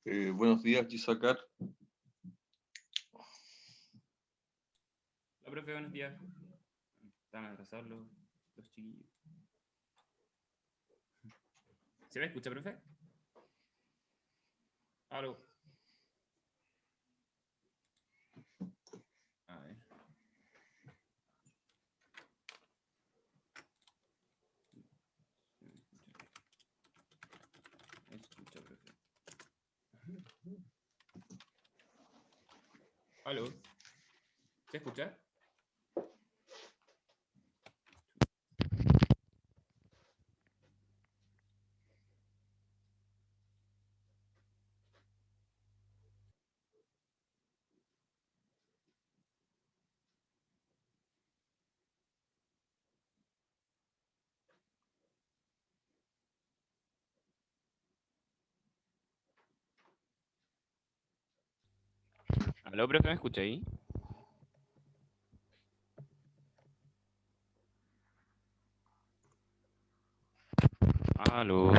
Buenos días, Gisacar. Hola, profe, buenos días. Están atrasados los chiquillos. ¿Se me escucha, profe? Aló. A ver. ¿Me escucha, profe? Aló. ¿Se escucha? Aló, profe, ¿me escucha ahí? Aló.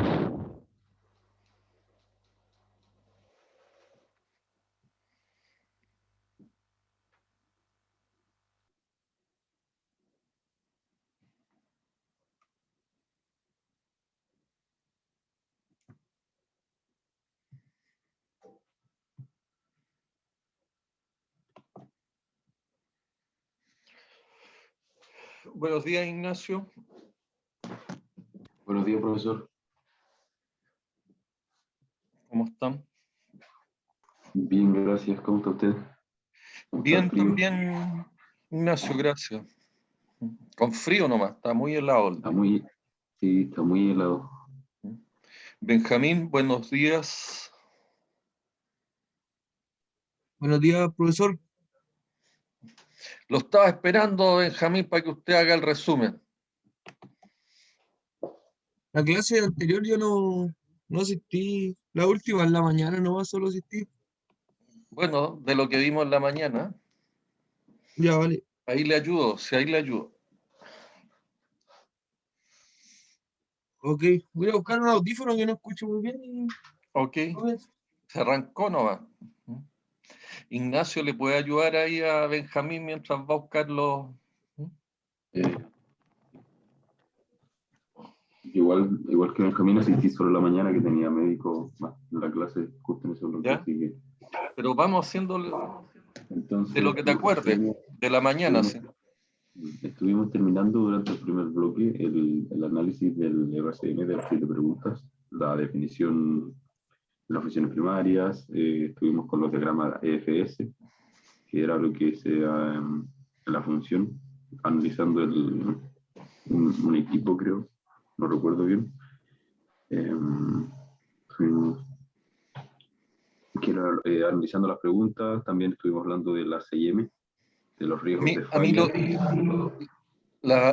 Buenos días, Ignacio. Buenos días, profesor. ¿Cómo están? Bien, gracias. ¿Cómo está usted? ¿Cómo está el Bien, frío? también, Ignacio, gracias. Con frío nomás, está muy helado. Sí, está muy helado. Benjamín, buenos días. Buenos días, profesor. Lo estaba esperando, Benjamín, para que usted haga el resumen. La clase anterior yo no asistí. La última en la mañana nomás solo asistí. Bueno, de lo que vimos en la mañana, Ya, vale. ahí le ayudo, sí, ahí le ayudo. Ok, voy a buscar un audífono que no escucho muy bien. Ok, se arrancó nomás. Ignacio, ¿le puede ayudar ahí a Benjamín mientras va a buscar los... Eh, igual que Benjamín, asistí solo la mañana que tenía médico en la clase justo en ese bloque, ¿Ya? así que... Pero vamos haciendo Entonces, de lo que te acuerdes, de la mañana, sí. Estuvimos terminando durante el primer bloque el análisis del RCM de las 7 preguntas, la definición de las funciones primarias, estuvimos con los diagramas EFS, que era lo que sea la función, analizando un equipo, creo, no recuerdo bien. Fuimos analizando las preguntas, también estuvimos hablando de la CIM, de los riesgos de A mí falla.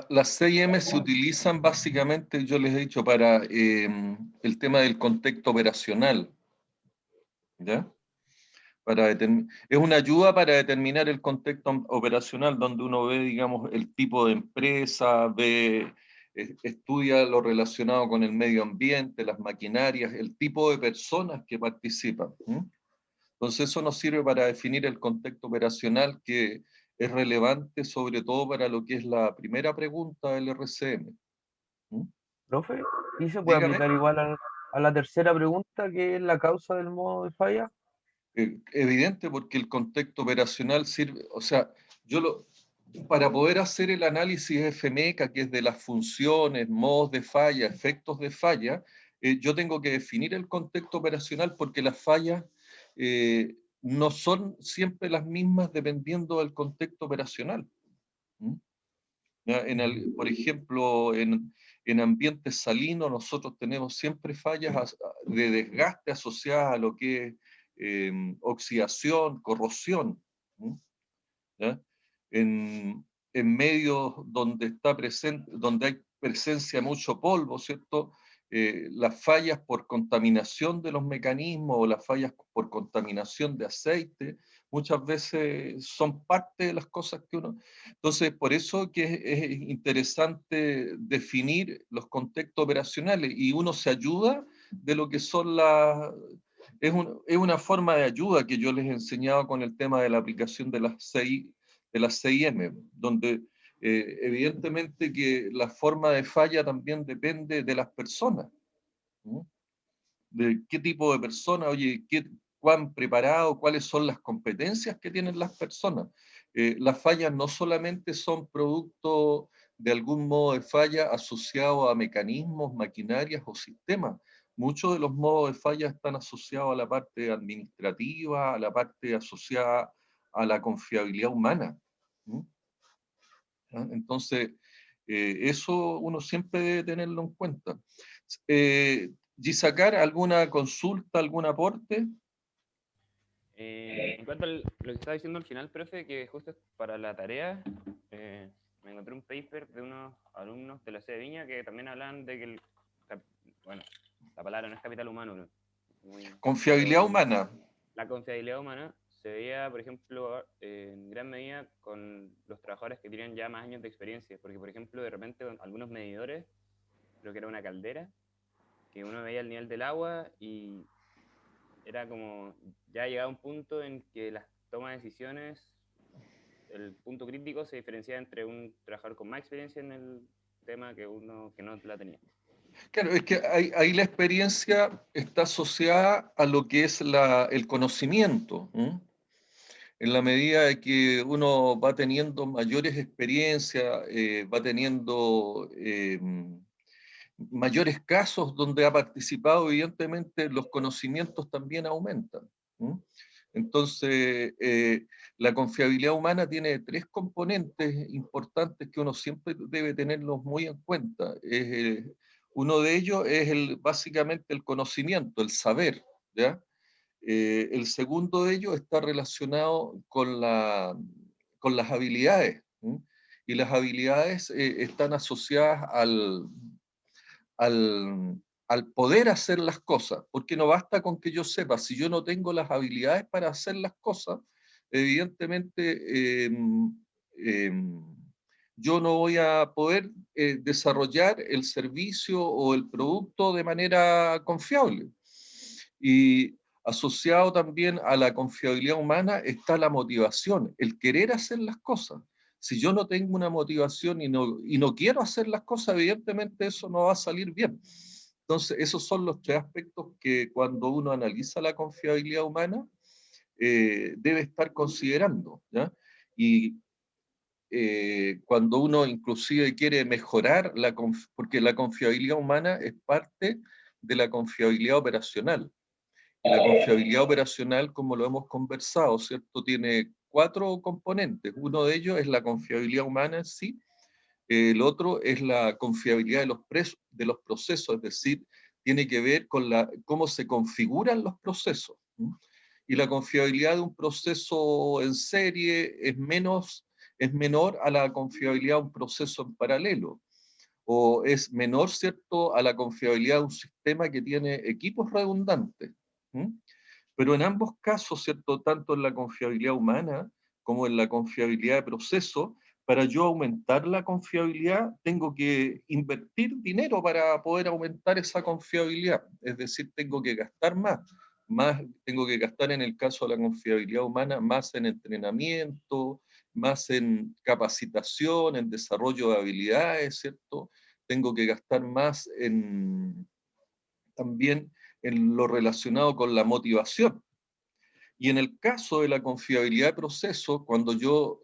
las CIM se utilizan básicamente, yo les he dicho, para el tema del contexto operacional. ¿Ya? Es una ayuda para determinar el contexto operacional, donde uno ve, digamos, el tipo de empresa, estudia lo relacionado con el medio ambiente, las maquinarias, el tipo de personas que participan. Entonces eso nos sirve para definir el contexto operacional, que es relevante sobre todo para lo que es la primera pregunta del RCM. Profe, ¿y se puede Dígame. aplicar igual a la tercera pregunta, que es la causa del modo de falla? Evidente, porque el contexto operacional sirve, o sea, para poder hacer el análisis FMECA, que es de las funciones, modos de falla, efectos de falla, yo tengo que definir el contexto operacional, porque las fallas no son siempre las mismas dependiendo del contexto operacional. Por ejemplo, en ambientes salinos nosotros tenemos siempre fallas de desgaste asociadas a lo que es oxidación, corrosión. ¿Ya? En medios donde donde hay presencia de mucho polvo, ¿cierto? Las fallas por contaminación de los mecanismos o las fallas por contaminación de aceite muchas veces son parte de las cosas que uno... Entonces, por eso que es interesante definir los contextos operacionales, y uno se ayuda de lo que son es una forma de ayuda que yo les he enseñado con el tema de la aplicación de las 6M, donde evidentemente que la forma de falla también depende de las personas, ¿no? De qué tipo de persona, oye, cuán preparado, cuáles son las competencias que tienen las personas. Las fallas no solamente son producto de algún modo de falla asociado a mecanismos, maquinarias o sistemas. Muchos de los modos de falla están asociados a la parte administrativa, a la parte asociada a la confiabilidad humana. ¿No? ¿Ah? Entonces, eso uno siempre debe tenerlo en cuenta. Gisacar, ¿alguna consulta, algún aporte? En cuanto a lo que estaba diciendo al final, profe, que justo para la tarea, me encontré un paper de unos alumnos de la sede de Viña que también hablan de que, bueno, la palabra no es capital humano, ¿no? Confiabilidad humana. La confiabilidad humana se veía, por ejemplo, en gran medida con los trabajadores que tienen ya más años de experiencia, porque, por ejemplo, de repente algunos medidores, creo que era una caldera, que uno veía el nivel del agua y era como, ya llegaba un punto en que las tomas de decisiones, el punto crítico se diferencia entre un trabajador con más experiencia en el tema que uno que no la tenía. Claro, es que ahí la experiencia está asociada a lo que es el conocimiento. ¿Eh? En la medida de que uno va teniendo mayores experiencias, va teniendo mayores casos donde ha participado, evidentemente los conocimientos también aumentan. ¿Mm? Entonces, la confiabilidad humana tiene 3 componentes importantes que uno siempre debe tenerlos muy en cuenta. Uno de ellos es básicamente el conocimiento, el saber, ¿ya? El segundo de ellos está relacionado con las habilidades. ¿Mm? Y las habilidades están asociadas al poder hacer las cosas, porque no basta con que yo sepa, si yo no tengo las habilidades para hacer las cosas, evidentemente yo no voy a poder desarrollar el servicio o el producto de manera confiable. Y asociado también a la confiabilidad humana está la motivación, el querer hacer las cosas. Si yo no tengo una motivación y no quiero hacer las cosas, evidentemente eso no va a salir bien. Entonces, esos son los 3 aspectos que cuando uno analiza la confiabilidad humana, debe estar considerando, ¿ya? Y cuando uno inclusive quiere mejorar, porque la confiabilidad humana es parte de la confiabilidad operacional. Y la confiabilidad operacional, como lo hemos conversado, ¿cierto? Tiene 4 componentes. Uno de ellos es la confiabilidad humana en sí. El otro es la confiabilidad de los procesos, es decir, tiene que ver con cómo se configuran los procesos. Y la confiabilidad de un proceso en serie es menor a la confiabilidad de un proceso en paralelo. O es menor, ¿cierto?, a la confiabilidad de un sistema que tiene equipos redundantes. Pero en ambos casos, ¿cierto?, tanto en la confiabilidad humana como en la confiabilidad de proceso, para yo aumentar la confiabilidad, tengo que invertir dinero para poder aumentar esa confiabilidad. Es decir, tengo que gastar más tengo que gastar en el caso de la confiabilidad humana, más en entrenamiento, más en capacitación, en desarrollo de habilidades, ¿cierto? Tengo que gastar más también en lo relacionado con la motivación. Y en el caso de la confiabilidad de proceso, cuando yo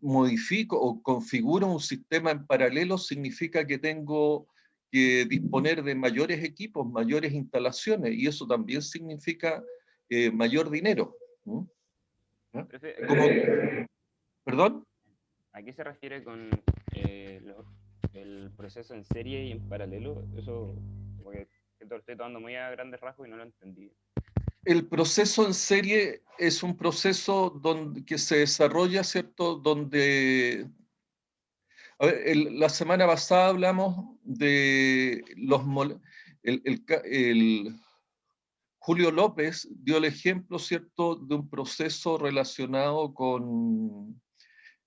modifico o configuro un sistema en paralelo, significa que tengo que disponer de mayores equipos, mayores instalaciones, y eso también significa mayor dinero. ¿Ah? Profe, ¿Perdón? ¿a qué se refiere con el proceso en serie y en paralelo? Eso, porque estoy tomando muy a grandes rasgos y no lo entendí. El proceso en serie es un proceso que se desarrolla, ¿cierto? Donde, a ver, la semana pasada hablamos de Julio López dio el ejemplo, ¿cierto?, de un proceso relacionado con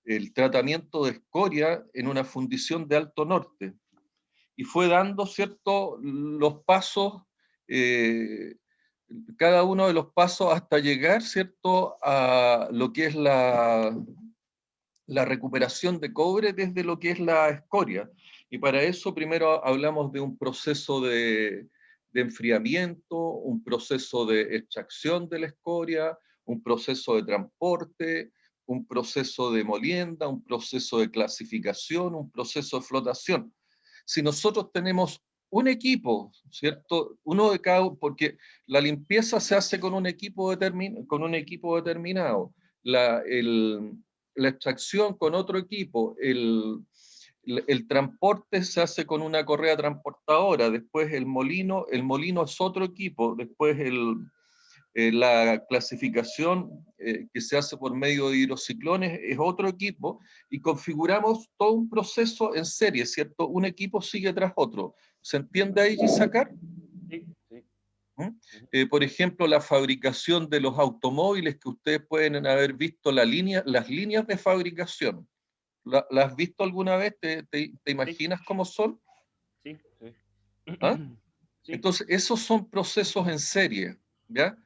el tratamiento de escoria en una fundición de Alto Norte. Y fue dando, ¿cierto?, los pasos cada uno de los pasos hasta llegar, ¿cierto?, a lo que es la recuperación de cobre desde lo que es la escoria. Y para eso primero hablamos de un proceso de enfriamiento, un proceso de extracción de la escoria, un proceso de transporte, un proceso de molienda, un proceso de clasificación, un proceso de flotación. Si nosotros tenemos un equipo, ¿cierto? Uno de cada, porque la limpieza se hace con un equipo, determinado. La extracción con otro equipo, el transporte se hace con una correa transportadora, después el molino es otro equipo, después la clasificación que se hace por medio de hidrociclones es otro equipo, y configuramos todo un proceso en serie, ¿cierto? Un equipo sigue tras otro. ¿Se entiende ahí, Gisakar? Sí, sí. Por ejemplo, la fabricación de los automóviles, que ustedes pueden haber visto las líneas de fabricación. ¿Las has visto alguna vez? ¿Te imaginas cómo son? Sí, sí. ¿Ah? Sí. Entonces, esos son procesos en serie, ¿ya?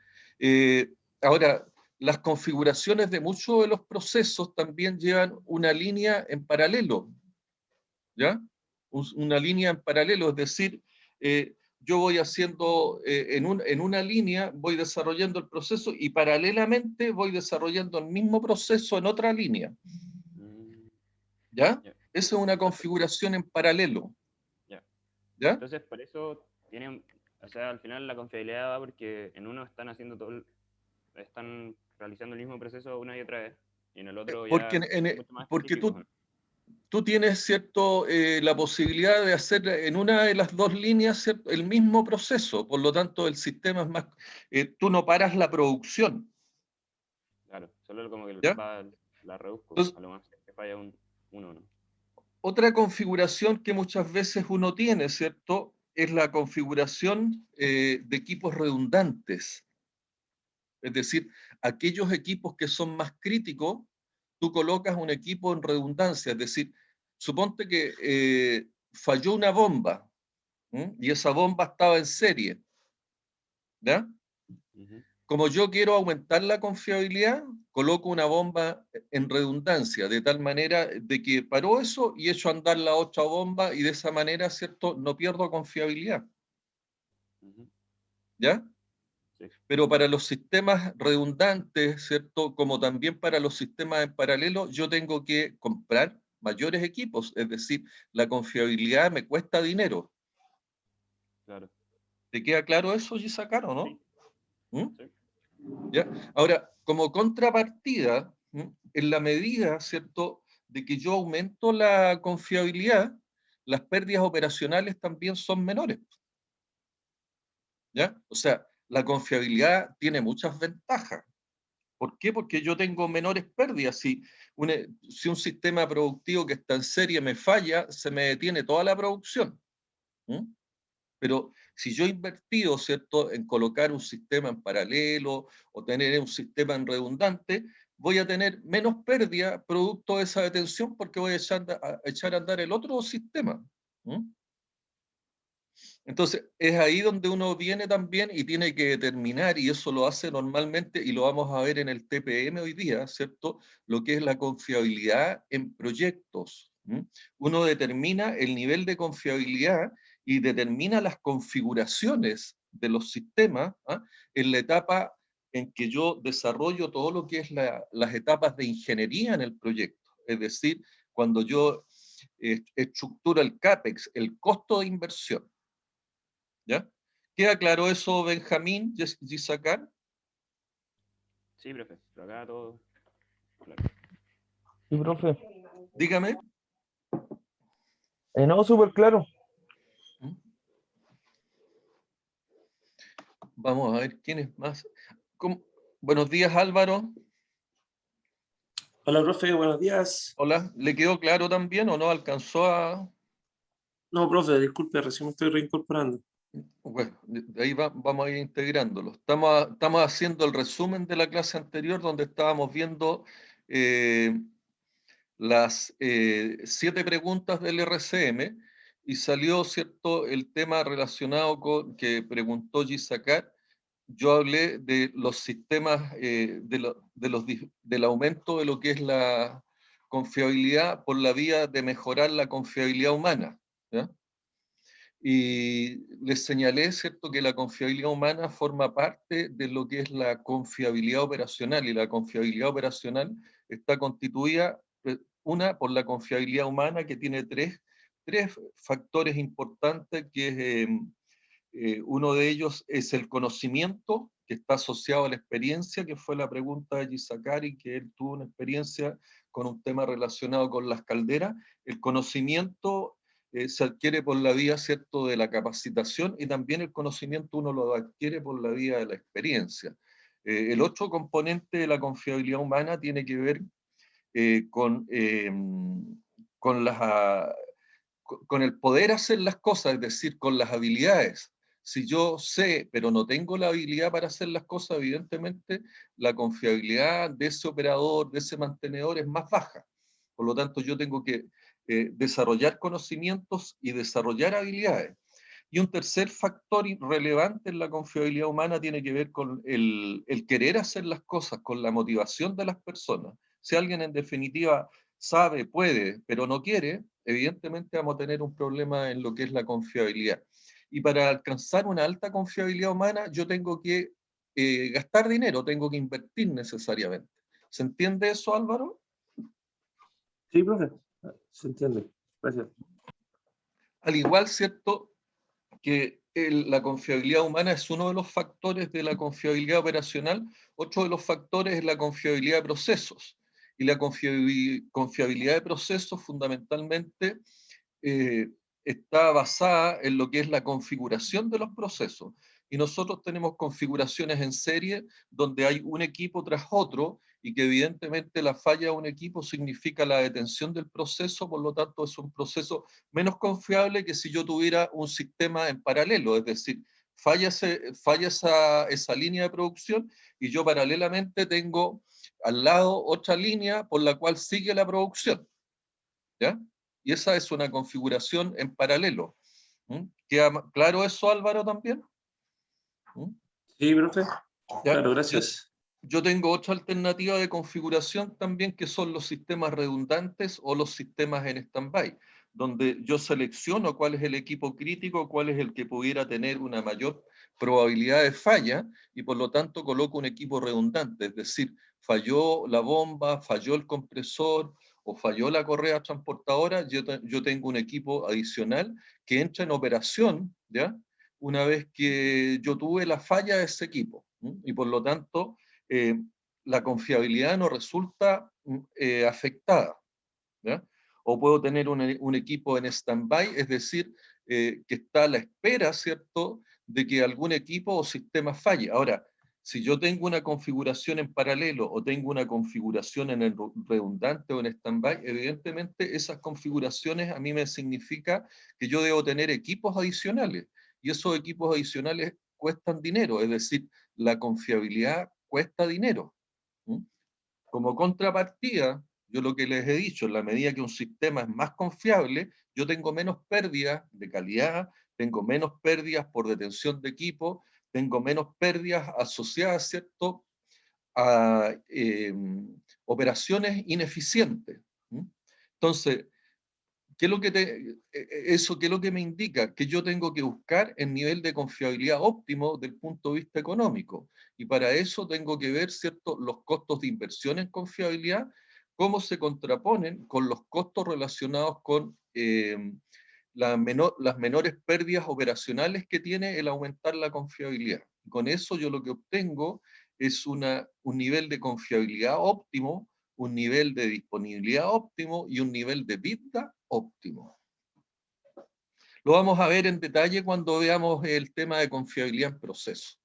Ahora, las configuraciones de muchos de los procesos también llevan una línea en paralelo, ¿ya? Una línea en paralelo, es decir, yo voy haciendo, en una línea voy desarrollando el proceso y paralelamente voy desarrollando el mismo proceso en otra línea, ¿ya? Ya. Esa es una configuración en paralelo, Ya. ¿ya? Entonces, por eso tienen, o sea, al final la confiabilidad va porque en uno están haciendo están realizando el mismo proceso una y otra vez, y en el otro Porque, ya mucho más porque específico. tú tienes, ¿cierto?, la posibilidad de hacer en una de las dos líneas, ¿cierto?, el mismo proceso, por lo tanto el sistema es más, tú no paras la producción, Claro, solo como que ¿ya? la reduzco, Entonces, a lo más que falla uno, ¿no? otra configuración que muchas veces uno tiene, ¿cierto?, es la configuración de equipos redundantes, es decir, aquellos equipos que son más críticos, tú colocas un equipo en redundancia, es decir, suponte que falló una bomba, y esa bomba estaba en serie, ¿ya? Como yo quiero aumentar la confiabilidad, coloco una bomba en redundancia, de tal manera de que paró eso y echo a andar la otra bomba, y de esa manera, ¿cierto?, no pierdo confiabilidad, ¿ya? Sí. Pero para los sistemas redundantes, ¿cierto?, como también para los sistemas en paralelo, yo tengo que comprar mayores equipos, es decir, la confiabilidad me cuesta dinero. Claro. ¿Te queda claro eso, Gisakar, o no? Sí. ¿Mm? Sí. ¿Ya? Ahora, como contrapartida, en la medida, ¿cierto?, de que yo aumento la confiabilidad, las pérdidas operacionales también son menores, ¿ya? O sea, la confiabilidad tiene muchas ventajas. ¿Por qué? Porque yo tengo menores pérdidas. Si un sistema productivo que está en serie me falla, se me detiene toda la producción. Pero si yo he invertido, ¿cierto?, en colocar un sistema en paralelo o tener un sistema en redundante, voy a tener menos pérdida producto de esa detención, porque voy a echar a andar el otro sistema. Entonces, es ahí donde uno viene también y tiene que determinar, y eso lo hace normalmente, y lo vamos a ver en el TPM hoy día, ¿cierto?, lo que es la confiabilidad en proyectos. Uno determina el nivel de confiabilidad y determina las configuraciones de los sistemas en la etapa en que yo desarrollo todo lo que es las etapas de ingeniería en el proyecto. Es decir, cuando yo estructuro el CAPEX, el costo de inversión. ¿Ya? ¿Queda claro eso, Benjamín, Gisakar? Sí, profe, pero acá todo claro. Sí, profe. Dígame. No, súper claro. Vamos a ver quién es más. Buenos días, Álvaro. Hola, profe, buenos días. Hola, ¿le quedó claro también o no alcanzó a...? No, profe, disculpe, recién me estoy reincorporando. Bueno, de ahí vamos a ir integrándolo. Estamos haciendo el resumen de la clase anterior, donde estábamos viendo las 7 preguntas del RCM, y salió, ¿cierto?, el tema relacionado con que preguntó Gisakar, yo hablé de los sistemas, del aumento de lo que es la confiabilidad por la vía de mejorar la confiabilidad humana, ¿ya? Y les señalé, ¿cierto?, que la confiabilidad humana forma parte de lo que es la confiabilidad operacional, y la confiabilidad operacional está constituida, una, por la confiabilidad humana, que tiene tres factores importantes, que es, uno de ellos es el conocimiento, que está asociado a la experiencia, que fue la pregunta de Gisakari, que él tuvo una experiencia con un tema relacionado con las calderas. El conocimiento se adquiere por la vía, ¿cierto?, de la capacitación, y también el conocimiento uno lo adquiere por la vía de la experiencia. El otro componente de la confiabilidad humana tiene que ver con con el poder hacer las cosas, es decir, con las habilidades. Si yo sé, pero no tengo la habilidad para hacer las cosas, evidentemente la confiabilidad de ese operador, de ese mantenedor, es más baja. Por lo tanto, yo tengo que desarrollar conocimientos y desarrollar habilidades. Y un tercer factor relevante en la confiabilidad humana tiene que ver con el querer hacer las cosas, con la motivación de las personas. Si alguien en definitiva sabe, puede, pero no quiere, evidentemente vamos a tener un problema en lo que es la confiabilidad. Y para alcanzar una alta confiabilidad humana, yo tengo que gastar dinero, tengo que invertir necesariamente. ¿Se entiende eso, Álvaro? Sí, profe, se entiende. Gracias. Al igual, ¿cierto?, que la confiabilidad humana es uno de los factores de la confiabilidad operacional. Otro de los factores es la confiabilidad de procesos. Y la confiabilidad de procesos fundamentalmente eh, está basada en lo que es la configuración de los procesos. Y nosotros tenemos configuraciones en serie donde hay un equipo tras otro, y que evidentemente la falla de un equipo significa la detención del proceso. Por lo tanto es un proceso menos confiable que si yo tuviera un sistema en paralelo, es decir, falla esa línea de producción, y yo paralelamente tengo al lado otra línea por la cual sigue la producción, ¿ya? Y esa es una configuración en paralelo. ¿Queda claro eso, Álvaro, también? Sí, profe. ¿Ya? Claro, gracias. Yo tengo otra alternativa de configuración también, que son los sistemas redundantes o los sistemas en stand-by, donde yo selecciono cuál es el equipo crítico, cuál es el que pudiera tener una mayor probabilidad de falla, y por lo tanto coloco un equipo redundante, es decir, falló la bomba, falló el compresor o falló la correa transportadora, yo tengo un equipo adicional que entra en operación, ¿ya?, una vez que yo tuve la falla de ese equipo. Y por lo tanto, la confiabilidad no resulta afectada, ¿ya? O puedo tener un equipo en stand-by, es decir, que está a la espera, ¿cierto?, de que algún equipo o sistema falle. Ahora, si yo tengo una configuración en paralelo o tengo una configuración en el redundante o en stand-by, evidentemente esas configuraciones a mí me significa que yo debo tener equipos adicionales, y esos equipos adicionales cuestan dinero, es decir, la confiabilidad cuesta dinero. Como contrapartida, yo lo que les he dicho, en la medida que un sistema es más confiable, yo tengo menos pérdidas de calidad, tengo menos pérdidas por detención de equipo, tengo menos pérdidas asociadas, ¿cierto?, a operaciones ineficientes. Entonces, ¿qué es lo que qué es lo que me indica? Que yo tengo que buscar el nivel de confiabilidad óptimo del punto de vista económico. Y para eso tengo que ver, ¿cierto?, los costos de inversión en confiabilidad, cómo se contraponen con los costos relacionados con las menores pérdidas operacionales que tiene el aumentar la confiabilidad. Con eso yo lo que obtengo es un nivel de confiabilidad óptimo, un nivel de disponibilidad óptimo y un nivel de EBITDA óptimo. Lo vamos a ver en detalle cuando veamos el tema de confiabilidad en proceso.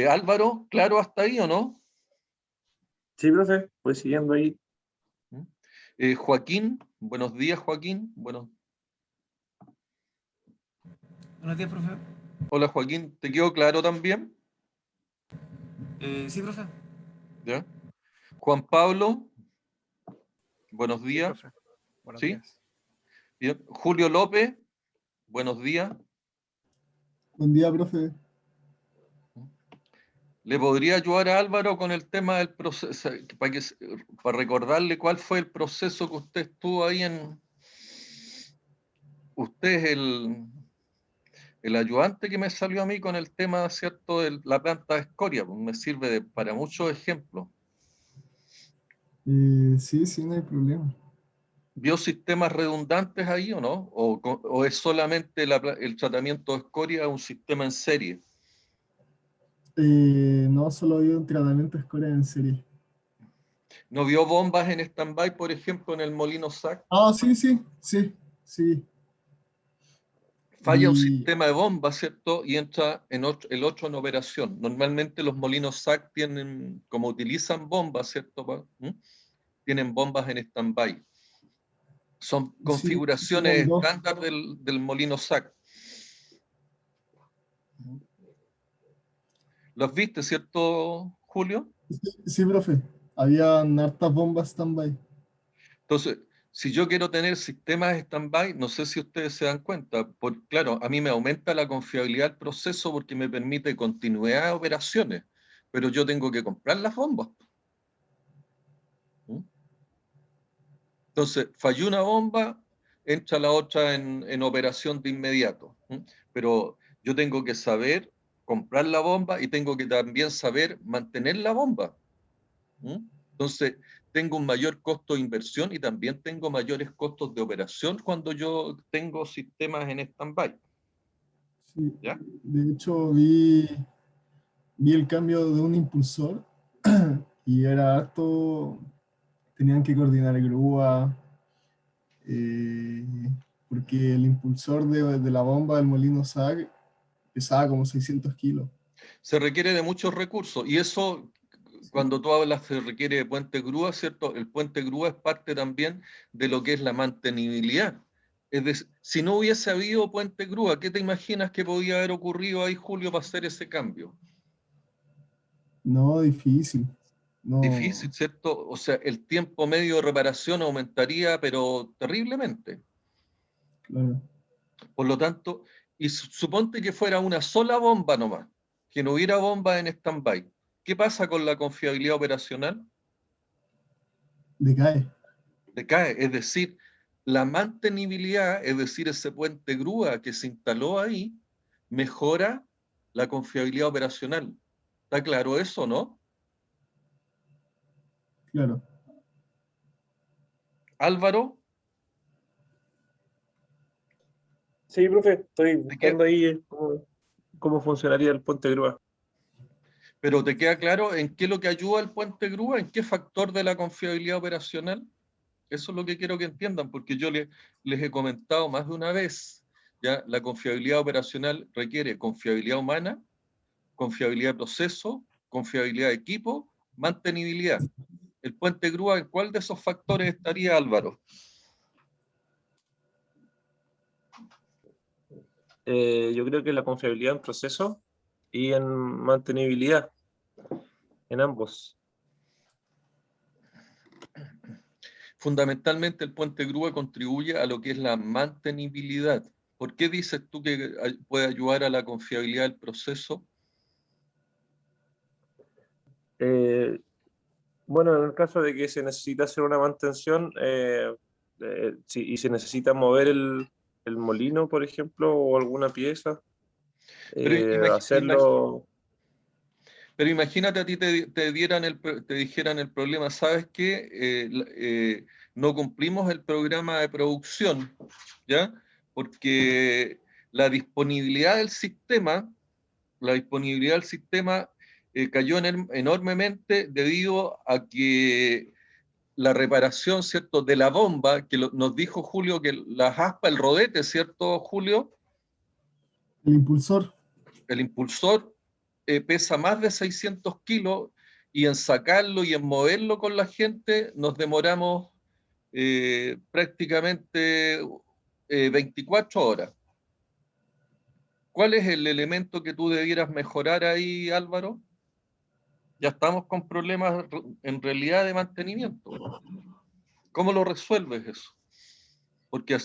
Álvaro, ¿claro hasta ahí o no? Sí, profe, voy siguiendo ahí. Joaquín, buenos días, Joaquín. Buenos días, profe. Hola, Joaquín, ¿te quedó claro también? Sí, profe. ¿Ya? Juan Pablo, buenos Sí, días. profe. Buenos ¿Sí? días. Bien. Julio López, buenos días. Buen día, profe. ¿Le podría ayudar a Álvaro con el tema del proceso, para recordarle cuál fue el proceso que usted estuvo ahí en... Usted es el ayudante que me salió a mí con el tema, ¿cierto?, de la planta de escoria, pues me sirve para muchos ejemplos. Sí, sí, no hay problema. ¿Vio sistemas redundantes ahí o no? ¿O es solamente el tratamiento de escoria un sistema en serie? No, solo había un tratamiento de escoria en serie. ¿No vio bombas en stand-by, por ejemplo, en el molino SAC? Ah, sí, sí, sí, sí. Falla un Vi, sistema de bombas, ¿cierto? Y entra el otro en operación. Normalmente los molinos SAC tienen, como utilizan bombas, ¿cierto? Tienen bombas en stand-by. Son sí, hicieron configuraciones dos. estándar del molino SAC. ¿Los viste, cierto, Julio? Sí, sí, profe. Habían hartas bombas standby. Entonces, si yo quiero tener sistemas stand-by, no sé si ustedes se dan cuenta, claro, a mí me aumenta la confiabilidad del proceso porque me permite continuidad de operaciones, pero yo tengo que comprar las bombas. ¿Mm? Entonces, falló una bomba, entra la otra en operación de inmediato. Pero yo tengo que saber comprar la bomba y tengo que también saber mantener la bomba. Entonces, tengo un mayor costo de inversión y también tengo mayores costos de operación cuando yo tengo sistemas en stand-by. Sí. ¿Ya? De hecho, vi el cambio de un impulsor y era harto. Tenían que coordinar grúa, eh, porque el impulsor de la bomba del molino SAG pesaba como 600 kilos. Se requiere de muchos recursos y eso, Sí, cuando tú hablas, se requiere de puente grúa, ¿cierto? El puente grúa es parte también de lo que es la mantenibilidad. Es decir, si no hubiese habido puente grúa, ¿qué te imaginas que podía haber ocurrido ahí, Julio, para hacer ese cambio? no, difícil. Difícil, No, ¿cierto? O sea, el tiempo medio de reparación aumentaría, pero terriblemente. claro. Por lo tanto, y suponte que fuera una sola bomba nomás, que no hubiera bomba en stand-by. ¿Qué pasa con la confiabilidad operacional? Decae, Decae, es decir, la mantenibilidad, es decir, ese puente grúa que se instaló ahí, mejora la confiabilidad operacional. ¿Está claro eso, no? claro. Álvaro, Sí, profe, estoy ¿te queda, buscando ahí cómo funcionaría el puente grúa. pero te queda claro en qué es lo que ayuda el puente grúa, en qué factor de la confiabilidad operacional? Eso es lo que quiero que entiendan, porque yo les he comentado más de una vez, ya la confiabilidad operacional requiere confiabilidad humana, confiabilidad de proceso, confiabilidad de equipo, mantenibilidad. El puente grúa, ¿en cuál de esos factores estaría, Álvaro? Yo creo que la confiabilidad en proceso y en mantenibilidad, en ambos. Fundamentalmente el puente grúa contribuye a lo que es la mantenibilidad. ¿Por qué dices tú que puede ayudar a la confiabilidad del proceso? Eh, bueno, en el caso de que se necesita hacer una mantención y se necesita mover el molino, por ejemplo, o alguna pieza, Pero, hacerlo. pero imagínate a ti te dijeran el problema, ¿sabes qué? No cumplimos el programa de producción, ¿ya? Porque la disponibilidad del sistema, cayó enormemente debido a que la reparación, ¿cierto?, de la bomba, que nos dijo Julio que las aspas, el rodete, ¿cierto, Julio? El impulsor, El impulsor pesa más de 600 kilos y en sacarlo y en moverlo con la gente nos demoramos prácticamente 24 horas. ¿Cuál es el elemento que tú debieras mejorar ahí, Álvaro? Ya estamos con problemas en realidad de mantenimiento. ¿Cómo lo resuelves eso? Porque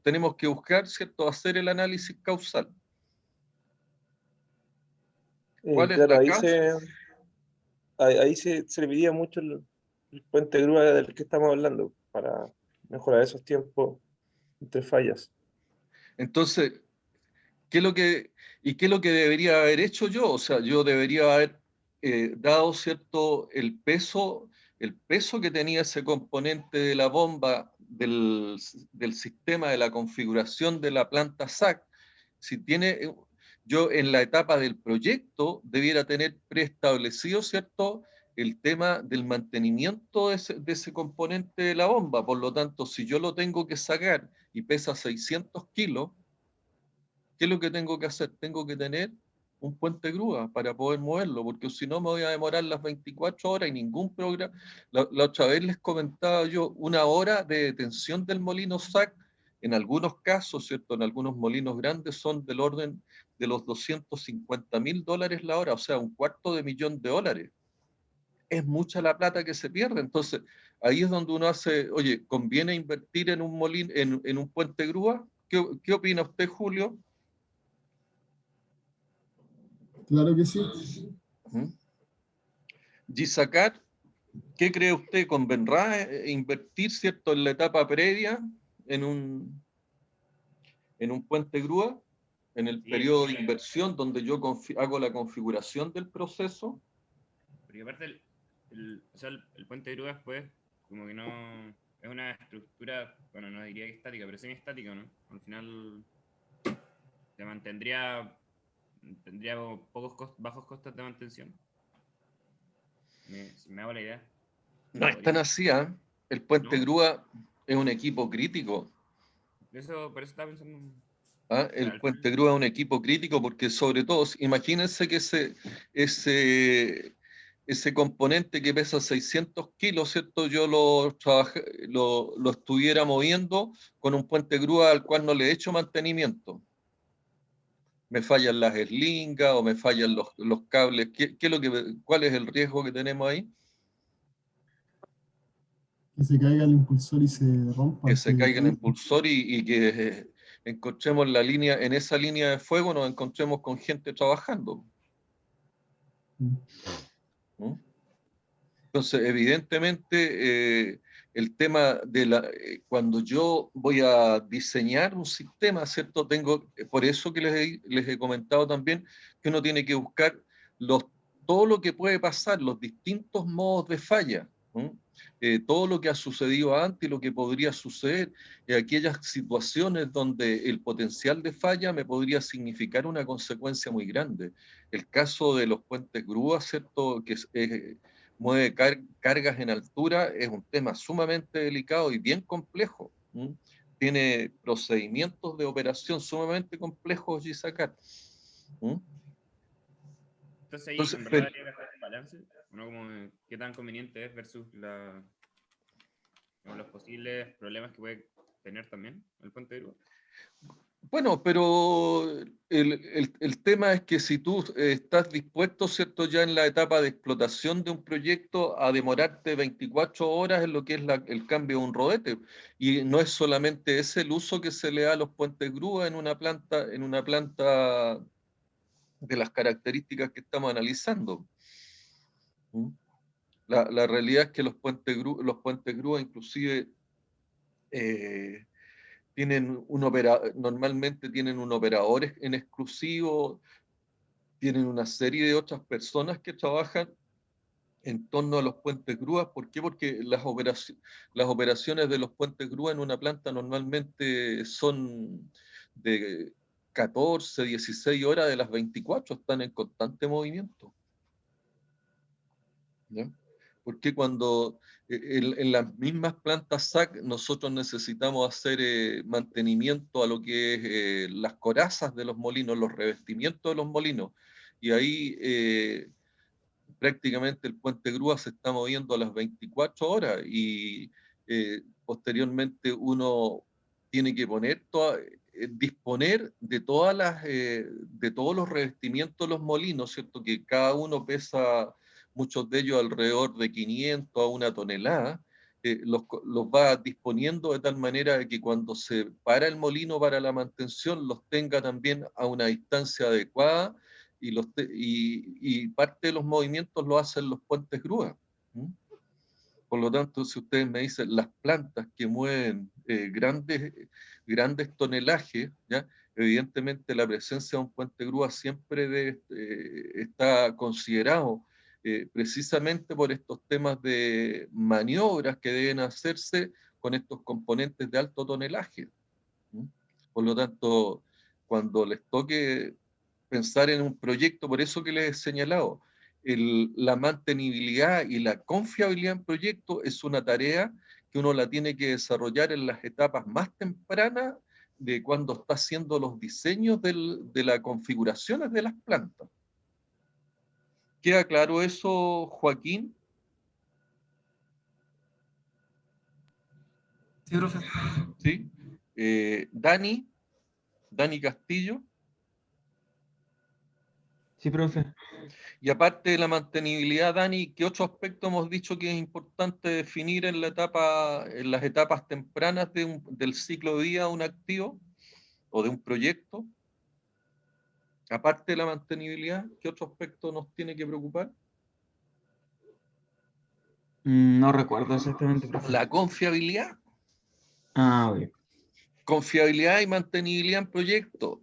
tenemos que buscar, ¿cierto?, hacer el análisis causal. ¿Cuál es Claro, la causa? ahí se serviría mucho el puente grúa del que estamos hablando para mejorar esos tiempos entre fallas. Entonces, ¿qué es lo que, qué es lo que debería haber hecho yo? O sea, yo debería haber dado, ¿cierto?, el peso que tenía ese componente de la bomba del sistema de la configuración de la planta SAC. Si tiene, yo en la etapa del proyecto debiera tener preestablecido, ¿cierto?, el tema del mantenimiento de ese componente de la bomba. Por lo tanto, si yo lo tengo que sacar y pesa 600 kilos, ¿qué es lo que tengo que hacer? Tengo que tener un puente grúa para poder moverlo, porque si no me voy a demorar las 24 horas y ningún programa. La otra vez les comentaba yo, 1 hora de detención del molino SAC, en algunos casos, ¿cierto? En algunos molinos grandes son del orden de los $250.000 la hora, o sea, $250.000. Es mucha la plata que se pierde. Entonces, ahí es donde uno hace, oye, ¿conviene invertir en un molino, en un puente grúa? ¿Qué opina usted, Julio? Claro que sí. Gisacar, ¿qué cree usted? ¿Convendrá invertir, cierto, en la etapa previa en un puente grúa, en el Sí, periodo de inversión donde yo hago la configuración del proceso? porque aparte o sea, el puente de grúa después, como que no, es una estructura, bueno, no diría que estática, pero semi-estática, ¿no? Al final se tendría bajos costos de mantención. Si me hago la idea. No es tan así, ¿eh? El puente ¿No? grúa es un equipo crítico. Por eso estaba pensando. ¿Ah? Pero El al puente final, grúa es un equipo crítico porque sobre todo, imagínense que ese componente que pesa 600 kilos, ¿cierto? Yo lo estuviera moviendo con un puente grúa al cual no le he hecho mantenimiento. Me fallan las eslingas o me fallan los cables. ¿Cuál es el riesgo que tenemos ahí? Que se caiga el impulsor y se rompa Que antes se de caiga el caer. impulsor y que encontremos en esa línea de fuego nos encontremos con gente trabajando. ¿No? Entonces, evidentemente, el tema cuando yo voy a diseñar un sistema, ¿cierto? Por eso que les he comentado también que uno tiene que buscar todo lo que puede pasar, los distintos modos de falla, ¿no? Todo lo que ha sucedido antes y lo que podría suceder, aquellas situaciones donde el potencial de falla me podría significar una consecuencia muy grande. El caso de los puentes grúas, ¿cierto? Que mueve cargas en altura, es un tema sumamente delicado y bien complejo. Tiene procedimientos de operación sumamente complejos y sacar. entonces ahí Entonces, en verdad habría que hacer un balance, ¿no? Como qué tan conveniente es versus como los posibles problemas que puede tener también el puente de grúa. bueno, pero el tema es que si tú estás dispuesto, ¿cierto?, ya en la etapa de explotación de un proyecto a demorarte 24 horas en lo que es el cambio de un rodete. Y no es solamente ese el uso que se le da a los puentes grúa en una planta de las características que estamos analizando. La realidad es que los puentes grúa inclusive normalmente tienen un operador en exclusivo, tienen una serie de otras personas que trabajan en torno a los puentes grúas. ¿Por qué? Porque las operaciones de los puentes grúa en una planta normalmente son de 14, 16 horas de las 24, están en constante movimiento. ¿Ya? Porque cuando en las mismas plantas SAC nosotros necesitamos hacer mantenimiento a lo que es las corazas de los molinos, los revestimientos de los molinos, y ahí prácticamente el puente grúa se está moviendo a las 24 horas y posteriormente uno tiene que disponer de de todos los revestimientos de los molinos, ¿cierto? Que cada uno pesa, muchos de ellos alrededor de 500 a 1 tonelada. Los va disponiendo de tal manera que cuando se para el molino para la mantención los tenga también a una distancia adecuada y parte de los movimientos lo hacen los puentes grúa. Por lo tanto, si ustedes me dicen las plantas que mueven grandes tonelajes, ¿ya? Evidentemente la presencia de un puente grúa siempre está considerado precisamente por estos temas de maniobras que deben hacerse con estos componentes de alto tonelaje. Por lo tanto, cuando les toque pensar en un proyecto, por eso que les he señalado, la mantenibilidad y la confiabilidad en proyectos es una tarea que uno la tiene que desarrollar en las etapas más tempranas de cuando está haciendo los diseños de las configuraciones de las plantas. ¿Queda claro eso, Joaquín? Sí, profe. ¿Sí? Dani Castillo. Sí, profe. Y aparte de la mantenibilidad, Dani, ¿qué otro aspecto hemos dicho que es importante definir en las etapas tempranas del ciclo de vida de un activo o de un proyecto? Aparte de la mantenibilidad, ¿qué otro aspecto nos tiene que preocupar? No recuerdo exactamente, profe. La confiabilidad. Ok. Confiabilidad y mantenibilidad en proyectos.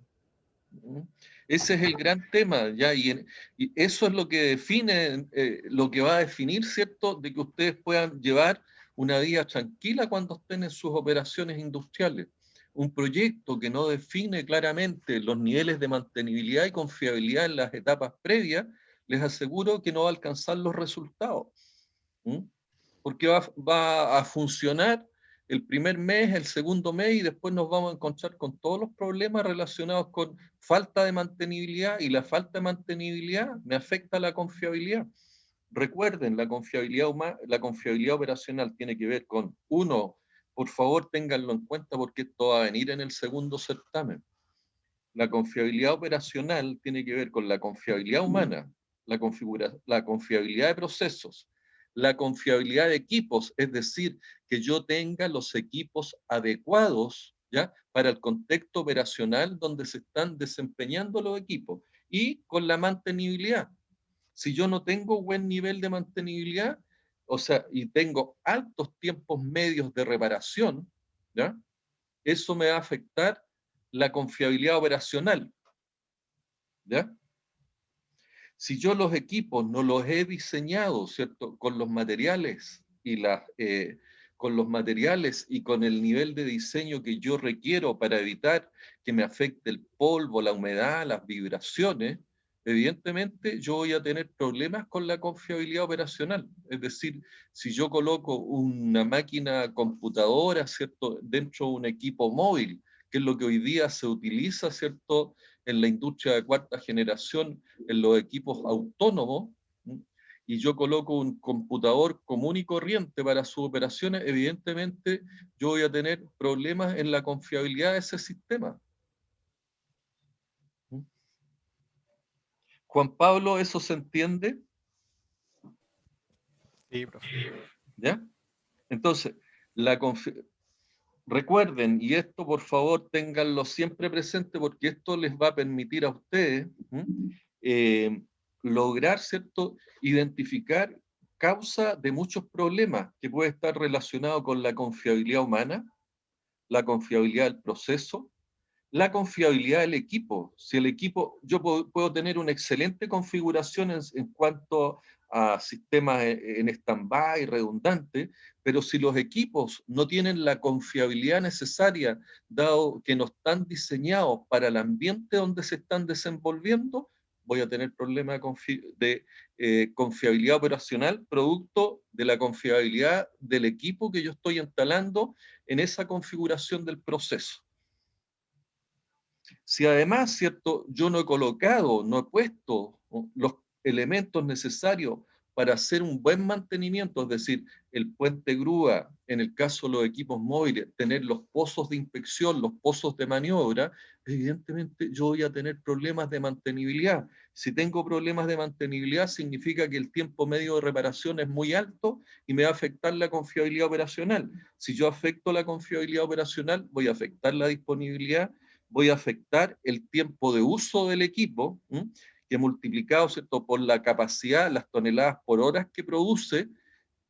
Ese es el gran tema, ¿ya? Y eso es lo que define, lo que va a definir, ¿cierto?, de que ustedes puedan llevar una vida tranquila cuando estén en sus operaciones industriales. Un proyecto que no define claramente los niveles de mantenibilidad y confiabilidad en las etapas previas, les aseguro que no va a alcanzar los resultados. Porque va a funcionar el primer mes, el segundo mes, y después nos vamos a encontrar con todos los problemas relacionados con falta de mantenibilidad, y la falta de mantenibilidad me afecta a la confiabilidad. Recuerden, la confiabilidad operacional tiene que ver con, uno, por favor ténganlo en cuenta porque esto va a venir en el segundo certamen. La confiabilidad operacional tiene que ver con la confiabilidad humana, la confiabilidad de procesos, la confiabilidad de equipos, es decir, que yo tenga los equipos adecuados, ¿ya?, para el contexto operacional donde se están desempeñando los equipos, y con la mantenibilidad. Si yo no tengo buen nivel de mantenibilidad, o sea, y tengo altos tiempos medios de reparación, ¿ya?, eso me va a afectar la confiabilidad operacional, ¿ya? Si yo los equipos no los he diseñado, ¿cierto?, con los materiales y con el nivel de diseño que yo requiero para evitar que me afecte el polvo, la humedad, las vibraciones, evidentemente yo voy a tener problemas con la confiabilidad operacional. Es decir, si yo coloco una máquina computadora, ¿cierto?, dentro de un equipo móvil, que es lo que hoy día se utiliza, ¿cierto?, en la industria de cuarta generación, en los equipos autónomos, y yo coloco un computador común y corriente para sus operaciones, evidentemente yo voy a tener problemas en la confiabilidad de ese sistema. Juan Pablo, ¿eso se entiende? Sí, profe. ¿Ya? Entonces, recuerden, y esto por favor ténganlo siempre presente porque esto les va a permitir a ustedes lograr, ¿cierto?, identificar causa de muchos problemas que puede estar relacionado con la confiabilidad humana, la confiabilidad del proceso, la confiabilidad del equipo. Si el equipo, yo puedo tener una excelente configuración en cuanto a sistemas en stand-by, redundante, pero si los equipos no tienen la confiabilidad necesaria, dado que no están diseñados para el ambiente donde se están desenvolviendo, voy a tener problemas de confiabilidad operacional, producto de la confiabilidad del equipo que yo estoy instalando en esa configuración del proceso. Si además, ¿cierto?, yo no he colocado, no he puesto los elementos necesarios para hacer un buen mantenimiento, es decir, el puente grúa, en el caso de los equipos móviles, tener los pozos de inspección, los pozos de maniobra, evidentemente yo voy a tener problemas de mantenibilidad. Si tengo problemas de mantenibilidad, significa que el tiempo medio de reparación es muy alto y me va a afectar la confiabilidad operacional. Si yo afecto la confiabilidad operacional, voy a afectar la disponibilidad, voy a afectar el tiempo de uso del equipo, que multiplicado, ¿cierto?, por la capacidad, las toneladas por horas que produce,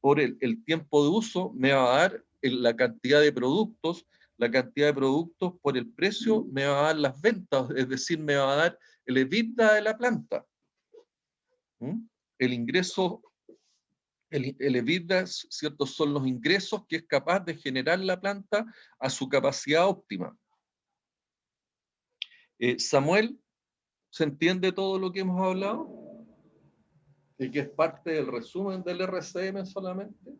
por el tiempo de uso, me va a dar la cantidad de productos, por el precio me va a dar las ventas, es decir, me va a dar el EBITDA de la planta. ¿Mm? El ingreso, el EBITDA, ¿cierto?, son los ingresos que es capaz de generar la planta a su capacidad óptima. Samuel, ¿se entiende todo lo que hemos hablado? ¿Y que es parte del resumen del RCM solamente?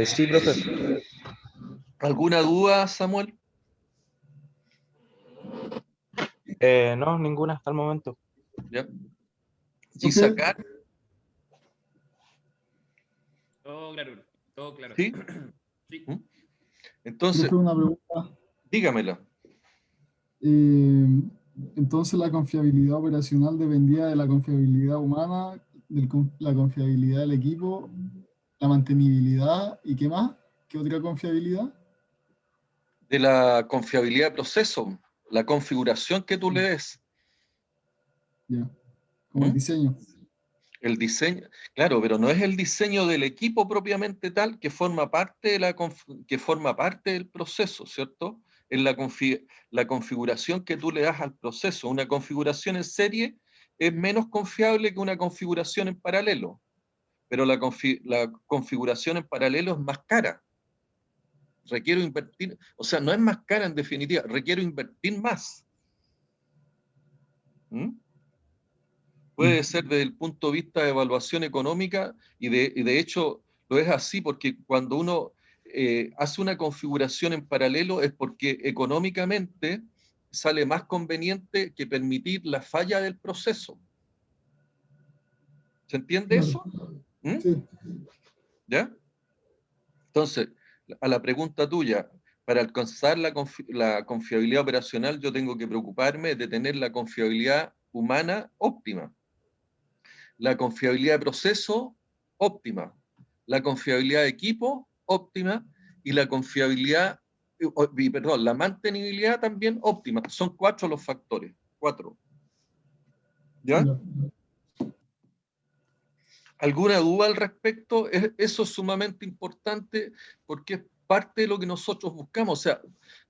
Sí, profe. ¿Alguna duda, Samuel? No, ninguna hasta el momento. ¿Ya? Profe, Gisacar, Todo claro, todo claro. ¿sí? Sí. ¿Mm? Entonces, profe, una pregunta. dígamela. Eh, entonces, la confiabilidad operacional dependía de la confiabilidad humana, la confiabilidad del equipo, la mantenibilidad y ¿qué más? ¿Qué otra confiabilidad? De la confiabilidad de proceso, la configuración que tú le des. Ya, como el ¿Mm? diseño. El diseño, claro, pero no es el diseño del equipo propiamente tal que forma parte de que forma parte del proceso, ¿cierto? Es la configuración que tú le das al proceso. Una configuración en serie es menos confiable que una configuración en paralelo, pero la configuración en paralelo es más cara. Requiero invertir, o sea, no es más cara en definitiva, requiero invertir más. ¿Mm? Puede ser desde el punto de vista de evaluación económica y de hecho lo es así porque cuando uno hace una configuración en paralelo es porque económicamente sale más conveniente que permitir la falla del proceso. ¿Se entiende Claro, eso? ¿Mm? sí. ¿Ya? Entonces, a la pregunta tuya, para alcanzar la confiabilidad operacional yo tengo que preocuparme de tener la confiabilidad humana óptima. La confiabilidad de proceso, óptima. La confiabilidad de equipo, óptima. Y la confiabilidad, perdón, la mantenibilidad también óptima. Son 4 los factores. 4. ¿Ya? Ya. ¿Alguna duda al respecto? Eso es sumamente importante porque es parte de lo que nosotros buscamos. O sea,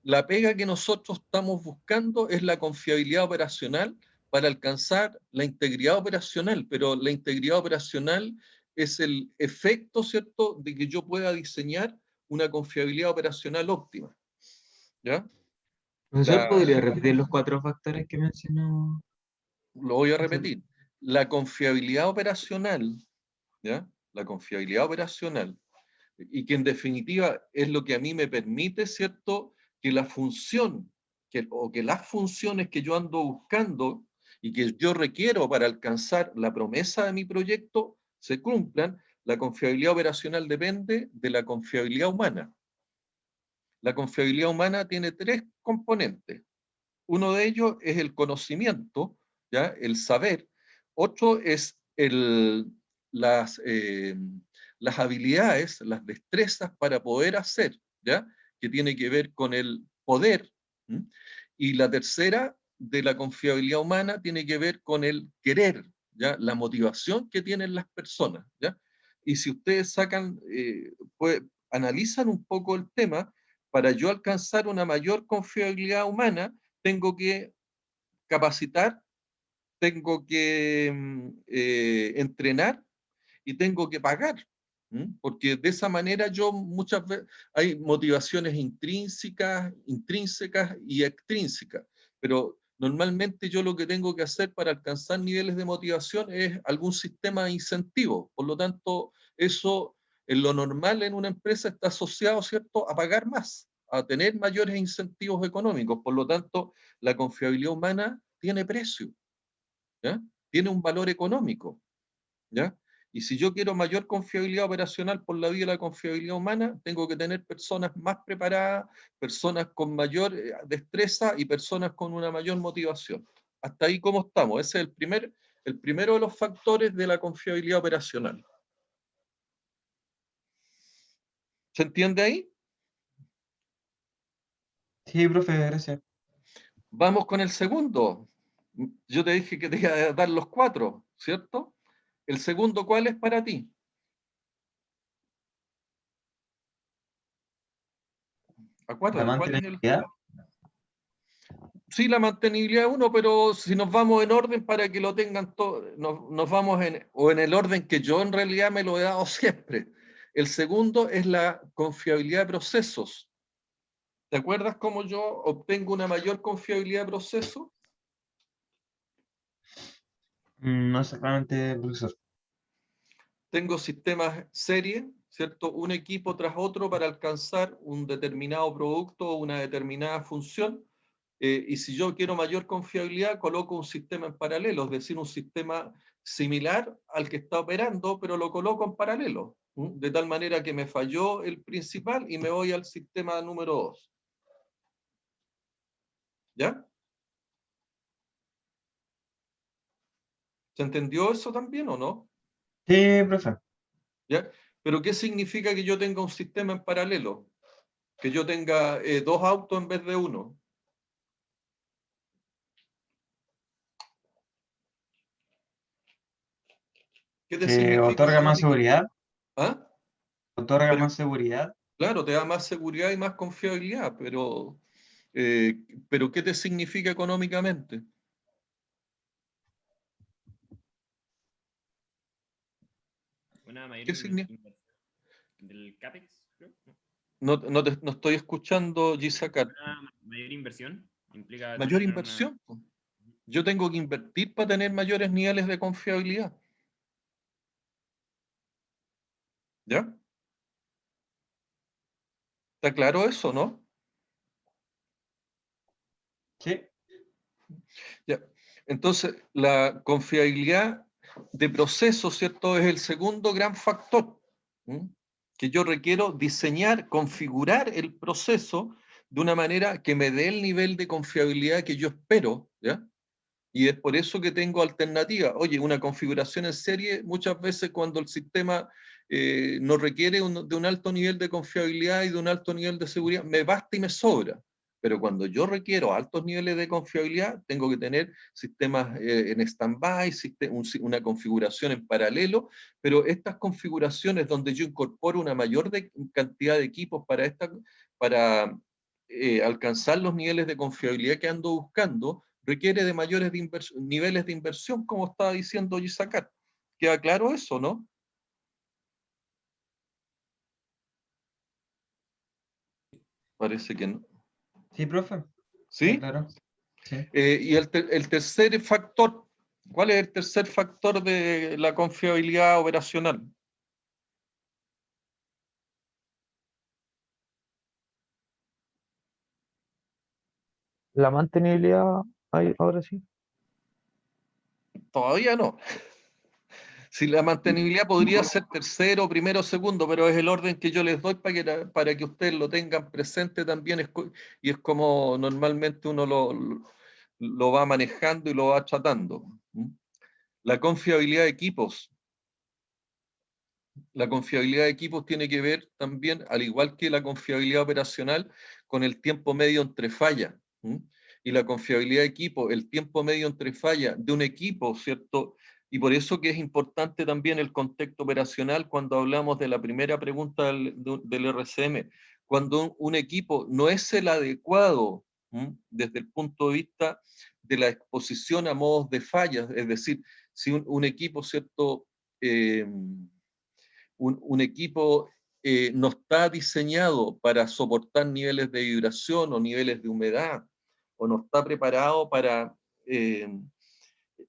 la pega que nosotros estamos buscando es la confiabilidad operacional para alcanzar la integridad operacional, pero la integridad operacional es el efecto, ¿cierto?, de que yo pueda diseñar una confiabilidad operacional óptima. ¿Ya? Profesor, ¿podría repetir los 4 factores que mencionó? Lo voy a repetir. La confiabilidad operacional, ¿ya? La confiabilidad operacional, y que en definitiva es lo que a mí me permite, ¿cierto?, que la función, o que las funciones que yo ando buscando y que yo requiero para alcanzar la promesa de mi proyecto se cumplan. La confiabilidad operacional depende de la confiabilidad humana. La confiabilidad humana tiene 3 componentes. Uno de ellos es el conocimiento, ¿ya? El saber. Otro es las, las habilidades, las destrezas para poder hacer, ¿ya? Que tiene que ver con el poder. ¿Mm? Y la tercera de la confiabilidad humana tiene que ver con el querer, ¿ya? La motivación que tienen las personas, ¿ya? Y si ustedes sacan, analizan un poco el tema, para yo alcanzar una mayor confiabilidad humana, tengo que capacitar, tengo que entrenar y tengo que pagar. Porque de esa manera yo muchas veces hay motivaciones intrínsecas y extrínsecas, pero normalmente yo lo que tengo que hacer para alcanzar niveles de motivación es algún sistema de incentivos. Por lo tanto, eso en lo normal en una empresa está asociado, ¿cierto?, a pagar más, a tener mayores incentivos económicos. Por lo tanto, la confiabilidad humana tiene precio, ¿ya? Tiene un valor económico, ¿ya? Y si yo quiero mayor confiabilidad operacional por la vía de la confiabilidad humana, tengo que tener personas más preparadas, personas con mayor destreza y personas con una mayor motivación. Hasta ahí, ¿cómo estamos? Ese es el primero de los factores de la confiabilidad operacional. ¿Se entiende ahí? Sí, profe, gracias. Vamos con el segundo. Yo te dije que te iba a dar los 4, ¿cierto? El segundo, ¿cuál es para ti? Acuérdate, ¿cuál es el? Sí, la mantenibilidad es uno, pero si nos vamos en orden para que lo tengan todos, nos vamos o en el orden que yo en realidad me lo he dado siempre. El segundo es la confiabilidad de procesos. ¿Te acuerdas cómo yo obtengo una mayor confiabilidad de procesos? No exactamente, profesor. Tengo sistemas serie, ¿cierto? Un equipo tras otro para alcanzar un determinado producto o una determinada función. Y si yo quiero mayor confiabilidad, coloco un sistema en paralelo, es decir, un sistema similar al que está operando, pero lo coloco en paralelo, de tal manera que me falló el principal y me voy al sistema número 2. ¿Ya? ¿Se entendió eso también o no? Sí, profe. ¿Ya? Pero ¿qué significa que yo tenga un sistema en paralelo? Que yo tenga 2 autos en vez de uno. ¿Qué te Que significa otorga más económicamente? seguridad. ¿Ah? Otorga Pero, más seguridad. claro, te da más seguridad y más confiabilidad, eh, pero ¿qué te significa económicamente? Una mayor ¿Qué significa? inversión del CAPEX, creo. No estoy escuchando, Gisacar. Una mayor inversión implica Mayor tener una... inversión, po. Yo tengo que invertir para tener mayores niveles de confiabilidad. ¿Ya? ¿Está claro eso, no? Sí. Ya. Entonces, la confiabilidad de proceso, ¿cierto? Es el segundo gran factor, ¿m? Que yo requiero diseñar, configurar el proceso de una manera que me dé el nivel de confiabilidad que yo espero, ¿ya? Y es por eso que tengo alternativas. Oye, una configuración en serie, muchas veces cuando el sistema no requiere de un alto nivel de confiabilidad y de un alto nivel de seguridad, me basta y me sobra. Pero cuando yo requiero altos niveles de confiabilidad, tengo que tener sistemas en stand-by, una configuración en paralelo, pero estas configuraciones donde yo incorporo una mayor cantidad de equipos para alcanzar los niveles de confiabilidad que ando buscando, requiere de mayores niveles de inversión, como estaba diciendo Gisacar. ¿Queda claro eso, no? Parece que no. Sí, profe. ¿Sí? Claro. Sí. Y el tercer factor, ¿cuál es el tercer factor de la confiabilidad operacional? La mantenibilidad, ahora sí. Todavía no. Si la mantenibilidad podría ser tercero, primero, segundo, pero es el orden que yo les doy para que ustedes lo tengan presente también, y es como normalmente uno lo va manejando y lo va tratando. La confiabilidad de equipos. La confiabilidad de equipos tiene que ver también, al igual que la confiabilidad operacional, con el tiempo medio entre fallas. Y la confiabilidad de equipo, el tiempo medio entre fallas de un equipo, ¿cierto? Y por eso que es importante también el contexto operacional cuando hablamos de la primera pregunta del RCM. Cuando un equipo no es el adecuado desde el punto de vista de la exposición a modos de fallas, es decir, si un equipo, ¿cierto? Un equipo no está diseñado para soportar niveles de vibración o niveles de humedad, o no está preparado para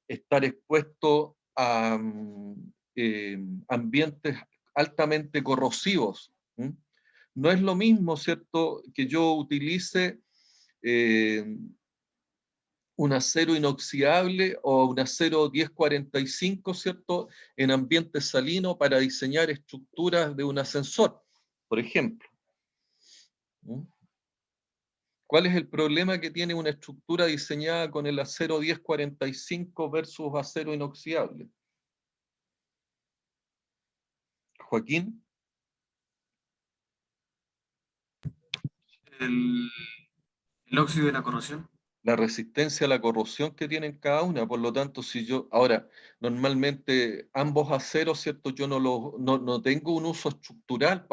estar expuesto a ambientes altamente corrosivos. No es lo mismo, ¿cierto?, que yo utilice un acero inoxidable o un acero 1045, ¿cierto?, en ambiente salino para diseñar estructuras de un ascensor, por ejemplo. ¿Cuál es el problema que tiene una estructura diseñada con el acero 1045 versus acero inoxidable? Joaquín. El, el óxido de la corrosión. la resistencia a la corrosión que tienen cada una. Por lo tanto, si yo, ahora, normalmente ambos aceros, ¿cierto? Yo no tengo un uso estructural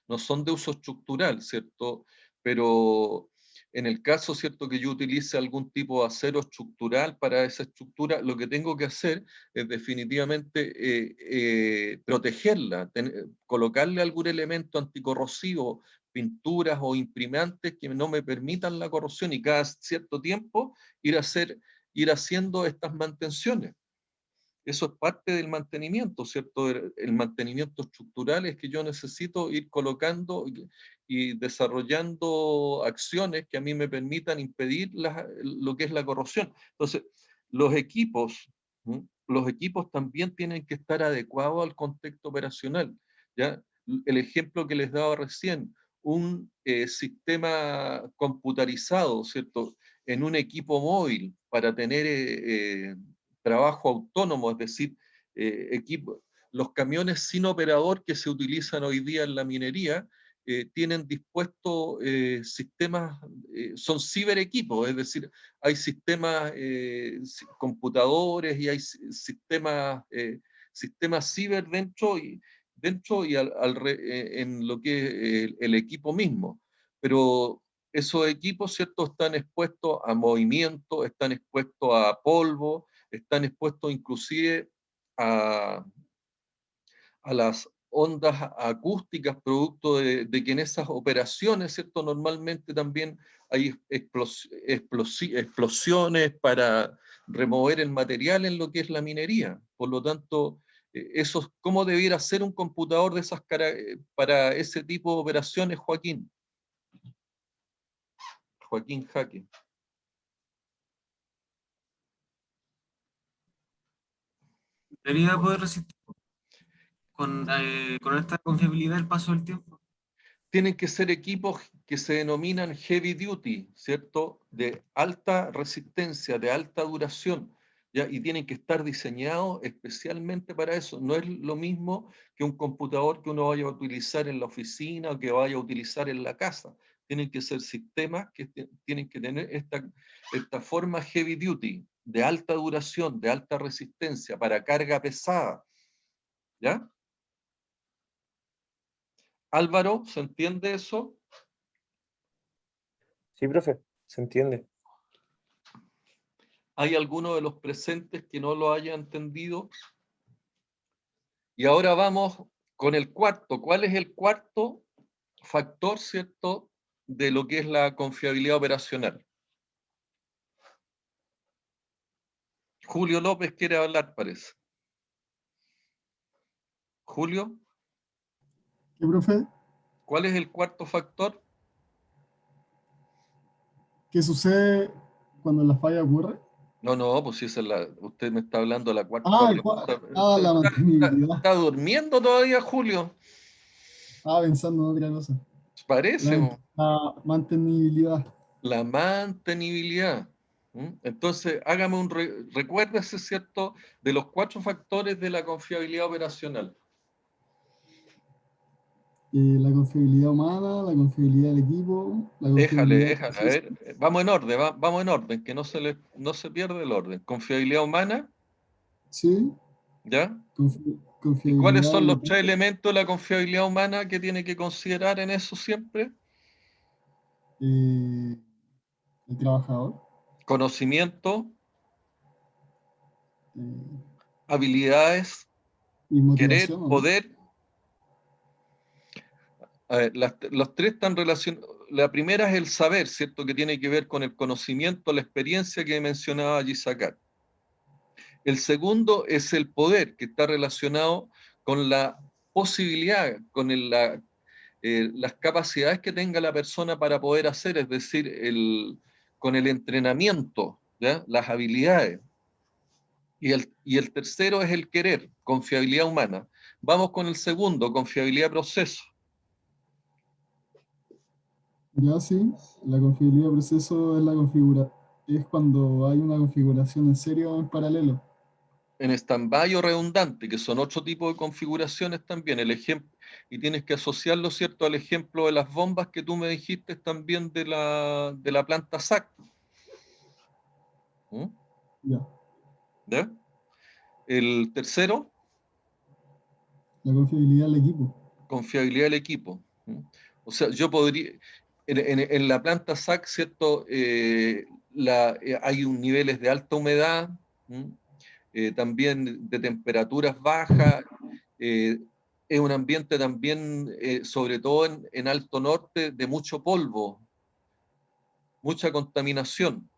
no son de uso estructural, ¿cierto? Pero en el caso, ¿cierto? Que yo utilice algún tipo de acero estructural para esa estructura, lo que tengo que hacer es definitivamente protegerla, colocarle algún elemento anticorrosivo, pinturas o imprimantes que no me permitan la corrosión, y cada cierto tiempo ir haciendo estas mantenciones. Eso es parte del mantenimiento, ¿cierto? El mantenimiento estructural es que yo necesito ir colocando y desarrollando acciones que a mí me permitan impedir lo que es la corrosión. Entonces, los equipos, ¿sí? Los equipos también tienen que estar adecuados al contexto operacional, ¿ya? El ejemplo que les daba recién, un sistema computarizado, ¿cierto? En un equipo móvil para tener trabajo autónomo, es decir, los camiones sin operador que se utilizan hoy día en la minería tienen dispuestos sistemas, son ciberequipos, es decir, hay sistemas, computadores y hay sistemas ciber dentro y en lo que es el equipo mismo. Pero esos equipos, ¿cierto?, están expuestos a movimiento, están expuestos a polvo, están expuestos inclusive a las ondas acústicas, producto de que en esas operaciones, ¿cierto? Normalmente también hay explosiones para remover el material en lo que es la minería. Por lo tanto, ¿cómo debiera ser un computador de esas para ese tipo de operaciones, Joaquín? Joaquín Jaque. Debería poder resistir con esta confiabilidad el paso del tiempo. Tienen que ser equipos que se denominan heavy duty, ¿cierto? De alta resistencia, de alta duración, ¿ya? Y tienen que estar diseñados especialmente para eso. No es lo mismo que un computador que uno vaya a utilizar en la oficina o que vaya a utilizar en la casa. Tienen que ser sistemas que tienen que tener esta forma heavy duty, de alta duración, de alta resistencia, para carga pesada, ¿ya? Álvaro, ¿se entiende eso? Sí, profe, se entiende. ¿Hay alguno de los presentes que no lo haya entendido? Y ahora vamos con el cuarto. ¿Cuál es el cuarto factor, cierto, de lo que es la confiabilidad operacional? Julio López quiere hablar, parece. Julio, ¿Qué, profe? ¿cuál es el cuarto factor? ¿Qué sucede cuando la falla ocurre? No, pues si esa es usted me está hablando de la cuarta pregunta. La mantenibilidad. ¿Está durmiendo todavía, Julio? Estaba pensando en otra cosa. Parece. La mantenibilidad. La mantenibilidad. Entonces, hágame recuérdese, ¿cierto?, de los 4 factores de la confiabilidad operacional. La confiabilidad humana, la confiabilidad del equipo, la confiabilidad del Déjale, a proceso. ver, vamos en orden, vamos en orden, que no se pierda el orden. Confiabilidad humana, Sí, ¿ya? ¿Y cuáles confiabilidad son del los 3 equipo, elementos de la confiabilidad humana que tiene que considerar en eso siempre? el trabajador, Conocimiento, eh, habilidades, y querer, motivación, ¿o no? poder. A ver, los 3 están relacionados. La primera es el saber, ¿cierto? Que tiene que ver con el conocimiento, la experiencia que mencionaba Gisakat. El segundo es el poder, que está relacionado con la posibilidad, con las capacidades que tenga la persona para poder hacer, es decir, con el entrenamiento, ¿ya? Las habilidades. Y el tercero es el querer, confiabilidad humana. Vamos con el segundo, confiabilidad proceso. Ya sí, la confiabilidad de proceso es es cuando hay una configuración en serio o en paralelo. en stand-by o redundante, que son otro tipo de configuraciones también. El ejemplo, y tienes que asociarlo, ¿cierto?, al ejemplo de las bombas que tú me dijiste también de la planta SAC. ¿Mm? Ya. ¿Ya? El tercero, La confiabilidad del equipo. confiabilidad del equipo. ¿Mm? O sea, yo podría, en la planta SAC, ¿cierto? Hay niveles de alta humedad, también de temperaturas bajas, es un ambiente también, sobre todo en Alto Norte, de mucho polvo, mucha contaminación.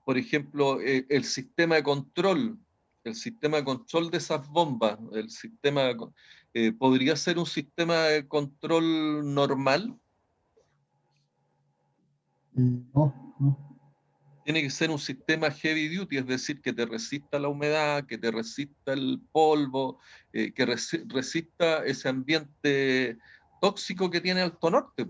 Por ejemplo, el sistema de control de esas bombas, ¿podría ser un sistema de control normal? No. Tiene que ser un sistema heavy duty, es decir, que te resista la humedad, que te resista el polvo, que resista ese ambiente tóxico que tiene Alto Norte.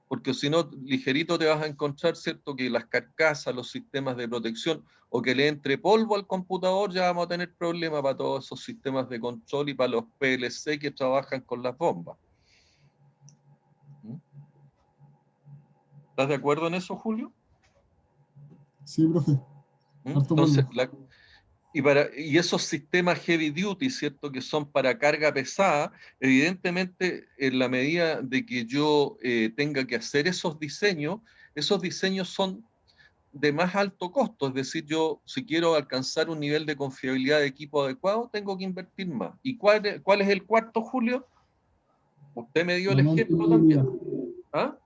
Porque si no, ligerito te vas a encontrar, ¿cierto?, que las carcasas, los sistemas de protección, o que le entre polvo al computador, ya vamos a tener problemas para todos esos sistemas de control y para los PLC que trabajan con las bombas. ¿Estás de acuerdo en eso, Julio? Sí, profe. Harto Entonces, polvo. y esos sistemas heavy duty, ¿cierto?, que son para carga pesada, evidentemente, en la medida de que yo tenga que hacer esos diseños son de más alto costo. Es decir, yo, si quiero alcanzar un nivel de confiabilidad de equipo adecuado, tengo que invertir más. ¿Y cuál es el cuarto, Julio? Usted me dio el La ejemplo mantenibilidad. también. ¿Ah?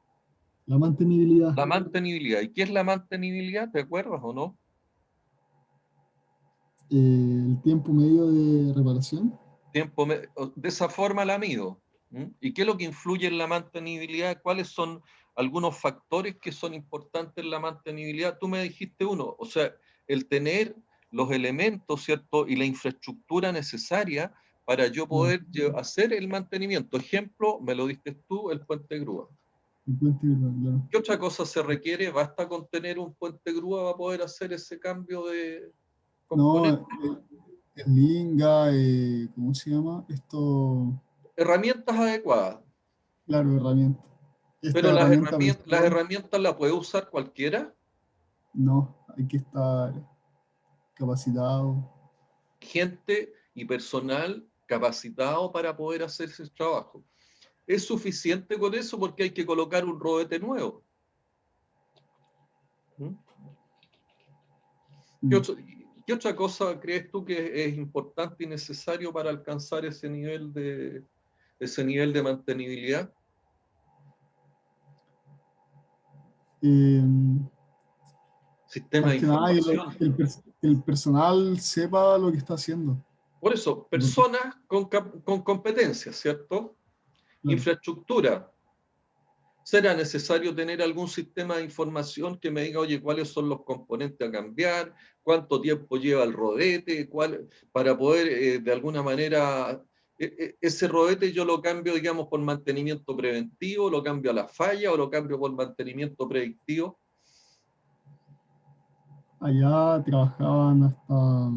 La mantenibilidad. La mantenibilidad. ¿Y qué es la mantenibilidad? ¿Te acuerdas o no? El tiempo medio de reparación. De esa forma la mido. ¿Y qué es lo que influye en la mantenibilidad? ¿Cuáles son algunos factores que son importantes en la mantenibilidad? Tú me dijiste uno, o sea, el tener los elementos, ¿cierto? Y la infraestructura necesaria para yo poder hacer el mantenimiento. Ejemplo, me lo diste tú, el puente grúa. El puente grúa, claro. ¿Qué otra cosa se requiere? ¿Basta con tener un puente grúa para poder hacer ese cambio de componente? No, el Linga, ¿cómo se llama? Esto, Herramientas adecuadas. claro, herramienta. Pero Esta herramienta las mensual, herramientas las puede usar cualquiera. no, hay que estar capacitado. Gente y personal capacitado para poder hacer ese trabajo. ¿Es suficiente con eso? Porque hay que colocar un rodete nuevo. ¿Qué otra cosa crees tú que es importante y necesario para alcanzar ese nivel de mantenibilidad? Sistema Más de que nada, información. que el personal sepa lo que está haciendo. Por eso, personas con competencias, ¿cierto? Claro. Infraestructura. ¿Será necesario tener algún sistema de información que me diga, oye, cuáles son los componentes a cambiar? ¿Cuánto tiempo lleva el rodete? Para poder, de alguna manera, ese rodete yo lo cambio, digamos, por mantenimiento preventivo, lo cambio a la falla o lo cambio por mantenimiento predictivo? Allá trabajaban hasta...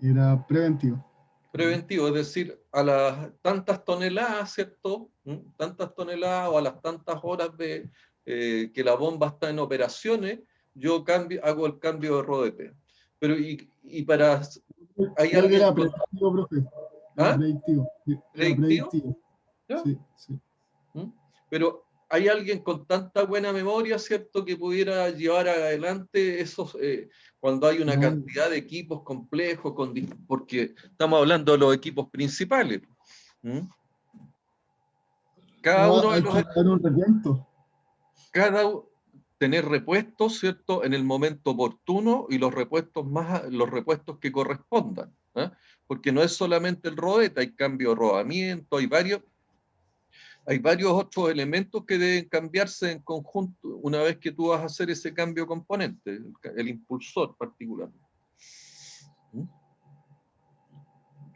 Era preventivo. Preventivo, es decir, a las tantas toneladas, ¿cierto? Tantas toneladas o a las tantas horas de que la bomba está en operaciones, yo hago el cambio de rodete. Pero, y para... ¿Hay Creo que alguien era con... predictivo, profe. Era ¿Ah? predictivo. Era ¿Predictivo? predictivo. ¿Ya? Sí, sí. Pero hay alguien con tanta buena memoria, ¿cierto?, que pudiera llevar adelante esos, cuando hay una cantidad de equipos complejos, porque estamos hablando de los equipos principales. Cada No, uno de hay los que dar un recuento. tener repuestos, ¿cierto?, en el momento oportuno y los repuestos que correspondan. Porque no es solamente el rodete, hay cambio de rodamiento, hay varios otros elementos que deben cambiarse en conjunto una vez que tú vas a hacer ese cambio de componente, el impulsor particularmente.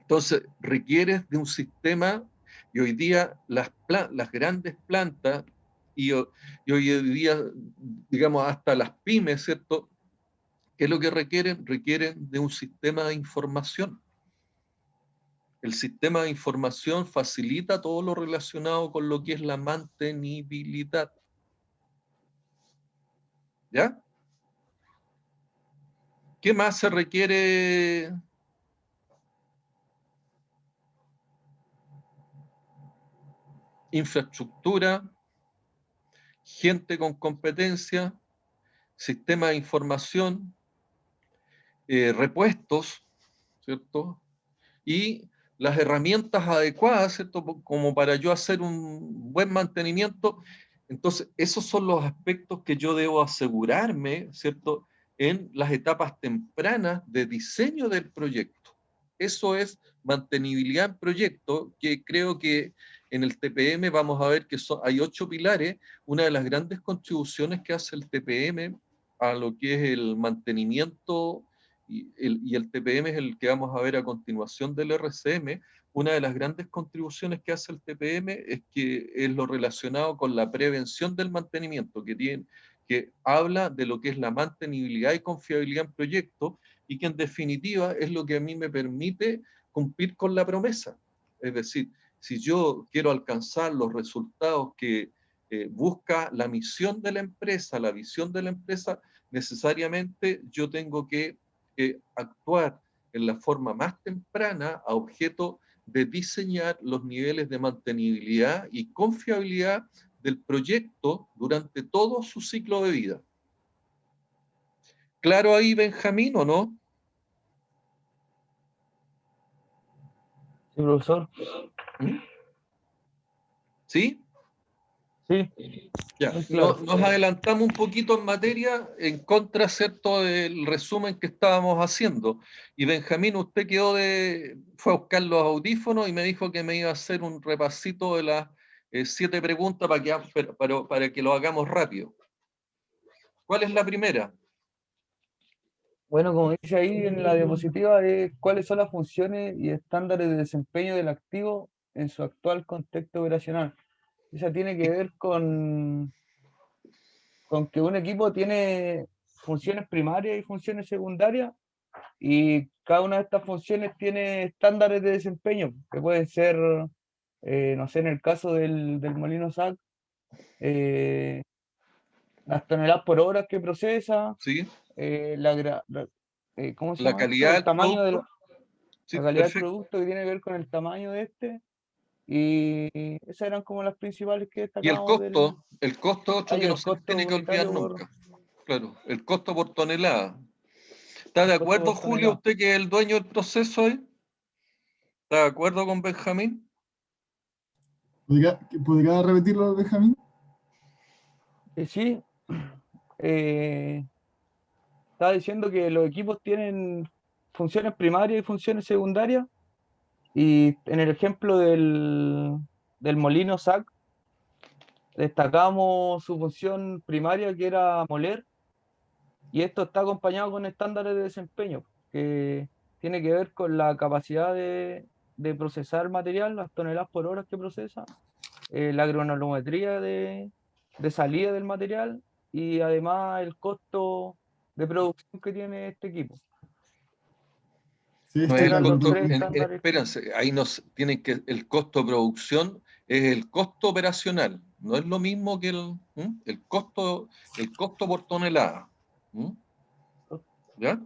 Entonces, requieres de un sistema, y hoy día las grandes plantas y hoy en día, digamos, hasta las pymes, ¿cierto? ¿Qué es lo que requieren? Requieren de un sistema de información. El sistema de información facilita todo lo relacionado con lo que es la mantenibilidad. ¿Ya? ¿Qué más se requiere? Infraestructura, gente con competencia, sistema de información, repuestos, ¿cierto? Y las herramientas adecuadas, ¿cierto? Como para yo hacer un buen mantenimiento. Entonces, esos son los aspectos que yo debo asegurarme, ¿cierto? En las etapas tempranas de diseño del proyecto. Eso es mantenibilidad en proyecto, que creo que en el TPM vamos a ver que hay 8 pilares. Una de las grandes contribuciones que hace el TPM a lo que es el mantenimiento y el TPM es el que vamos a ver a continuación del RCM. Una de las grandes contribuciones que hace el TPM es que es lo relacionado con la prevención del mantenimiento, que habla de lo que es la mantenibilidad y confiabilidad en proyectos, y que en definitiva es lo que a mí me permite cumplir con la promesa. Es decir, si yo quiero alcanzar los resultados que busca la misión de la empresa, la visión de la empresa, necesariamente yo tengo que actuar en la forma más temprana a objeto de diseñar los niveles de mantenibilidad y confiabilidad del proyecto durante todo su ciclo de vida. ¿Claro ahí, Benjamín, o no? Sí, profesor. ¿Sí? Sí. Ya, Muy claro. nos adelantamos un poquito en materia en contra, ¿cierto?, del resumen que estábamos haciendo. Y Benjamín, usted fue a buscar los audífonos y me dijo que me iba a hacer un repasito de las 7 preguntas para que lo hagamos rápido. ¿Cuál es la primera? Bueno, como dice ahí en la diapositiva, es cuáles son las funciones y estándares de desempeño del activo en su actual contexto operacional. Esa tiene que ver con que un equipo tiene funciones primarias y funciones secundarias, y cada una de estas funciones tiene estándares de desempeño, que pueden ser, no sé, en el caso del molino SAC, las toneladas por hora que procesa, ¿Sí? ¿cómo se La llama esto? calidad El del tamaño de producto. Sí, la calidad del perfecto. producto, que tiene que ver con el tamaño de este, y esas eran como las principales que Y el destacábamos del... costo es otro Hay que no el se costo tiene que olvidar unitario nunca. Claro, el costo por tonelada. ¿Está el de costo acuerdo, por Julio, tonelada. usted que es el dueño del proceso ahí? ¿Está de acuerdo con Benjamín? ¿Podría repetirlo, Benjamín? Sí, estaba diciendo que los equipos tienen funciones primarias y funciones secundarias, y en el ejemplo del molino SAC destacamos su función primaria, que era moler, y esto está acompañado con estándares de desempeño, que tiene que ver con la capacidad de procesar material, las toneladas por hora que procesa, la granulometría de salida del material, y además el costo de producción que tiene este equipo. Sí, No Esos es el eran los totalmente de costo, tres acuerdo. estándares. espérense, ahí tienen que, el costo de producción es el costo operacional, no es lo mismo que el costo por tonelada. ¿Ya?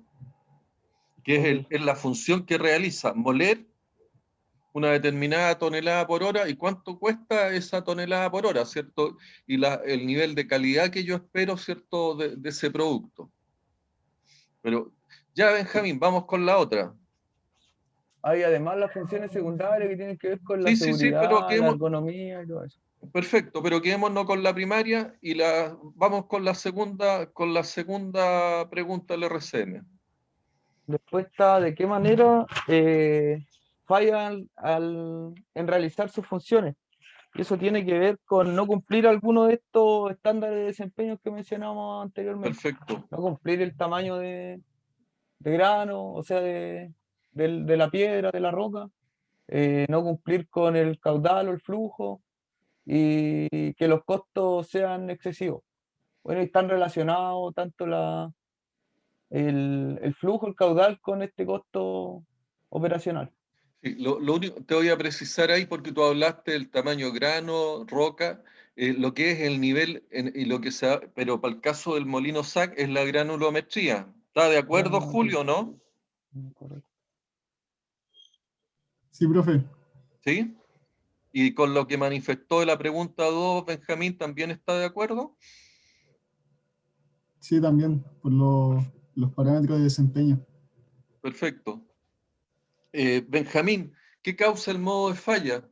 Que Ok. es la función que realiza moler una determinada tonelada por hora y cuánto cuesta esa tonelada por hora, ¿cierto? Y el nivel de calidad que yo espero, ¿cierto?, de ese producto. Pero ya, Benjamín, vamos con la otra. Hay además las funciones secundarias que tienen que ver con la Sí, pero seguridad, la ergonomía y todo eso. perfecto, pero quedémonos con la primaria y vamos con la segunda pregunta del RCM. Después está de qué manera fallan en realizar sus funciones. Y eso tiene que ver con no cumplir alguno de estos estándares de desempeño que mencionamos anteriormente. Perfecto. No cumplir el tamaño de grano, o sea, de la piedra, de la roca. No cumplir con el caudal o el flujo. y que los costos sean excesivos. Bueno, y están relacionados tanto el flujo, el caudal con este costo operacional. Sí, lo único, te voy a precisar ahí porque tú hablaste del tamaño grano, roca, lo que es el nivel, y lo que pero para el caso del molino SAC es la granulometría. ¿Está de acuerdo, Granulometría. Julio, no? Correcto. Sí, profe. ¿Sí? Y con lo que manifestó de la pregunta 2, Benjamín, ¿también está de acuerdo? Sí, también, por los parámetros de desempeño. Perfecto. Benjamín, ¿qué causa el modo de falla?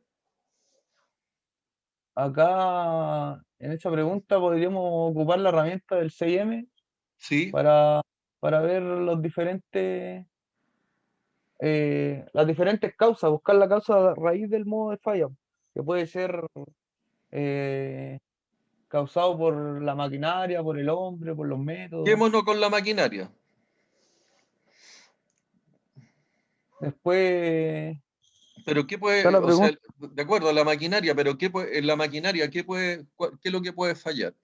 Acá, en esta pregunta, podríamos ocupar la herramienta del 6M ¿Sí? para ver las diferentes causas, buscar la causa raíz del modo de falla, que puede ser eh, causado por la maquinaria, por el hombre, por los métodos. Quémonos con la maquinaria. Después Pero ¿qué está puede, la o sea, pregunta, de acuerdo a la maquinaria, pero ¿qué puede, en la maquinaria, qué es lo que puede fallar?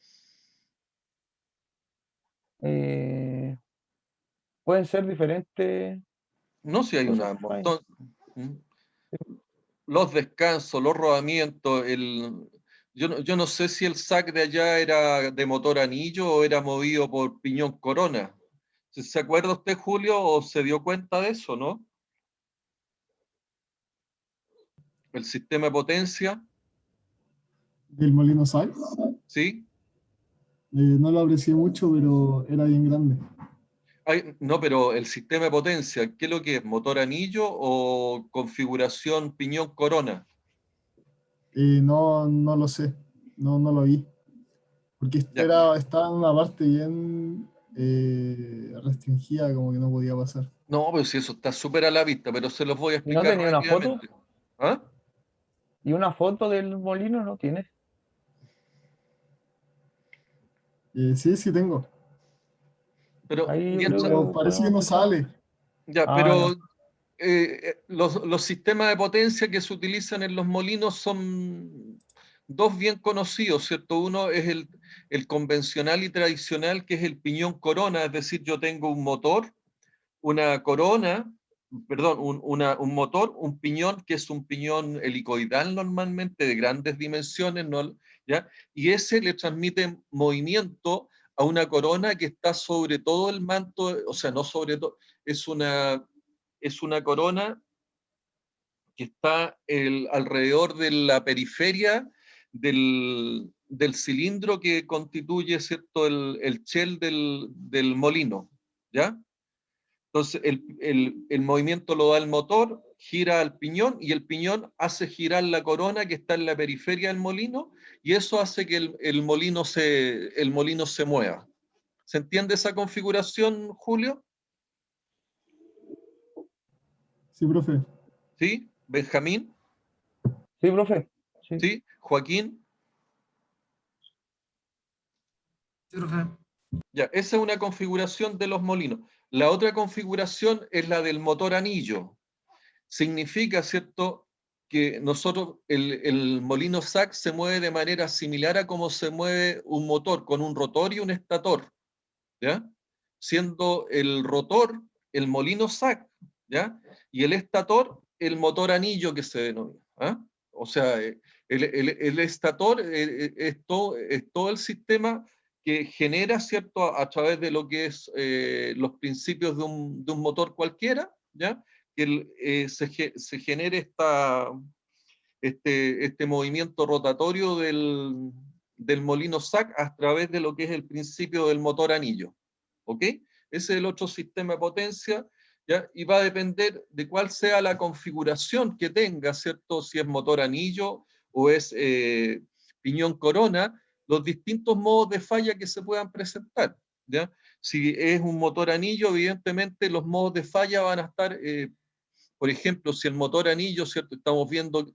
pueden ser diferentes No, si hay un cosas que fallan. montón. ¿Mm? Los descansos, los rodamientos, yo no sé si el SAC de allá era de motor anillo o era movido por piñón corona. ¿Se acuerda usted, Julio, o se dio cuenta de eso, no? El sistema de potencia, Del molino SAC, ¿sí? no lo aprecié mucho, pero era bien grande. No, pero el sistema de potencia, ¿qué es lo que es? ¿Motor anillo o configuración piñón corona? No lo sé, no lo vi. Porque Ya. estaba en una parte bien restringida, como que no podía pasar. No, pero si eso está súper a la vista, pero se los voy a ¿Y no explicar tenía una foto? rápidamente. ¿Ah? ¿Y una foto del molino no tienes? Sí, sí tengo, Pero Ahí yo creo que mientras, pero parece que podemos no empezar. sale. ya, Ah, ya. pero los sistemas de potencia que se utilizan en los molinos son dos bien conocidos, ¿cierto? Uno es el convencional y tradicional, que es el piñón corona, es decir, yo tengo un motor, una corona, perdón, un motor, un piñón, que es un piñón helicoidal normalmente, de grandes dimensiones, ¿no? ¿Ya? Y ese le transmite movimiento a una corona que está sobre todo el manto, o sea, no sobre todo, es una corona que está alrededor de la periferia del cilindro que constituye, ¿cierto?, el shell del molino, ¿ya? Entonces, el movimiento lo da el motor, gira al piñón y el piñón hace girar la corona que está en la periferia del molino y eso hace que el molino se mueva. ¿Se entiende esa configuración, Julio? Sí, profe. ¿Sí? ¿Benjamín? Sí, profe. Sí. ¿Sí? ¿Joaquín? Sí, profe. Ya, esa es una configuración de los molinos. La otra configuración es la del motor anillo. Significa, ¿cierto?, que nosotros, el molino SAC se mueve de manera similar a cómo se mueve un motor, con un rotor y un estator, ¿ya? Siendo el rotor el molino SAC, ¿ya? Y el estator el motor anillo que se denomina, ¿ah? O sea, el estator es todo el sistema que genera, ¿cierto?, a través de lo que es los principios de un motor cualquiera, ¿ya? Que se genere este movimiento rotatorio del molino SAC a través de lo que es el principio del motor anillo. ¿Ok? Ese es el otro sistema de potencia, ¿ya? Y va a depender de cuál sea la configuración que tenga, ¿cierto? Si es motor anillo o es piñón corona, los distintos modos de falla que se puedan presentar, ¿ya? Si es un motor anillo, evidentemente los modos de falla van a estar por ejemplo, si el motor anillo, ¿cierto? Estamos viendo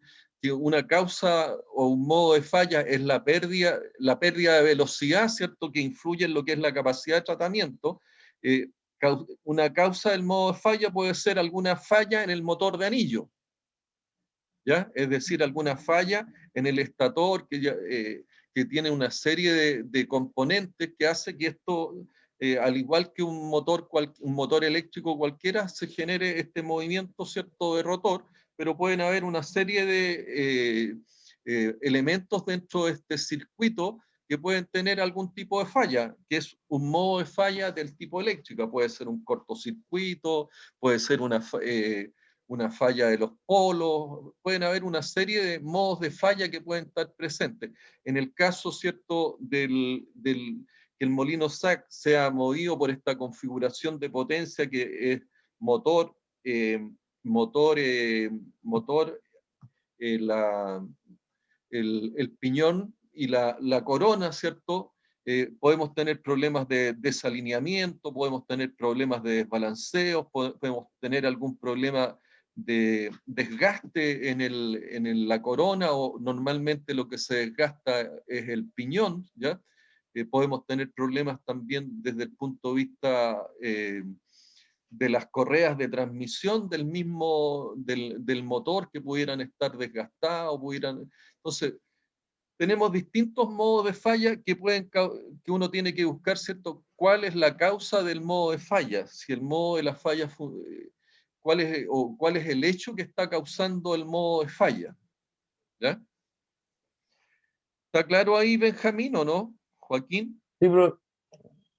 que una causa o un modo de falla es la pérdida de velocidad, ¿cierto? Que influye en lo que es la capacidad de tratamiento. Eh, una causa del modo de falla puede ser alguna falla en el motor de anillo, ¿ya? Es decir, alguna falla en el estator que tiene una serie de componentes que hace que esto, al igual que un motor eléctrico cualquiera, se genere este movimiento, ¿cierto?, de rotor, pero pueden haber una serie de elementos dentro de este circuito que pueden tener algún tipo de falla, que es un modo de falla del tipo eléctrica. Puede ser un cortocircuito, puede ser una falla de los polos, pueden haber una serie de modos de falla que pueden estar presentes. En el caso, ¿cierto?, que el molino SAC sea movido por esta configuración de potencia que es motor, el piñón y la corona, ¿cierto? Podemos tener problemas de desalineamiento, podemos tener problemas de desbalanceo, podemos tener algún problema de desgaste en la corona, o normalmente lo que se desgasta es el piñón, ¿ya? Podemos tener problemas también desde el punto de vista de las correas de transmisión del motor, que pudieran estar desgastados, entonces tenemos distintos modos de falla que uno tiene que buscar, ¿cierto?, cuál es la causa del modo de falla, si el modo de la falla, cuál es el hecho que está causando el modo de falla, ¿ya? ¿Está claro ahí, Benjamín, o no, Joaquín? Sí,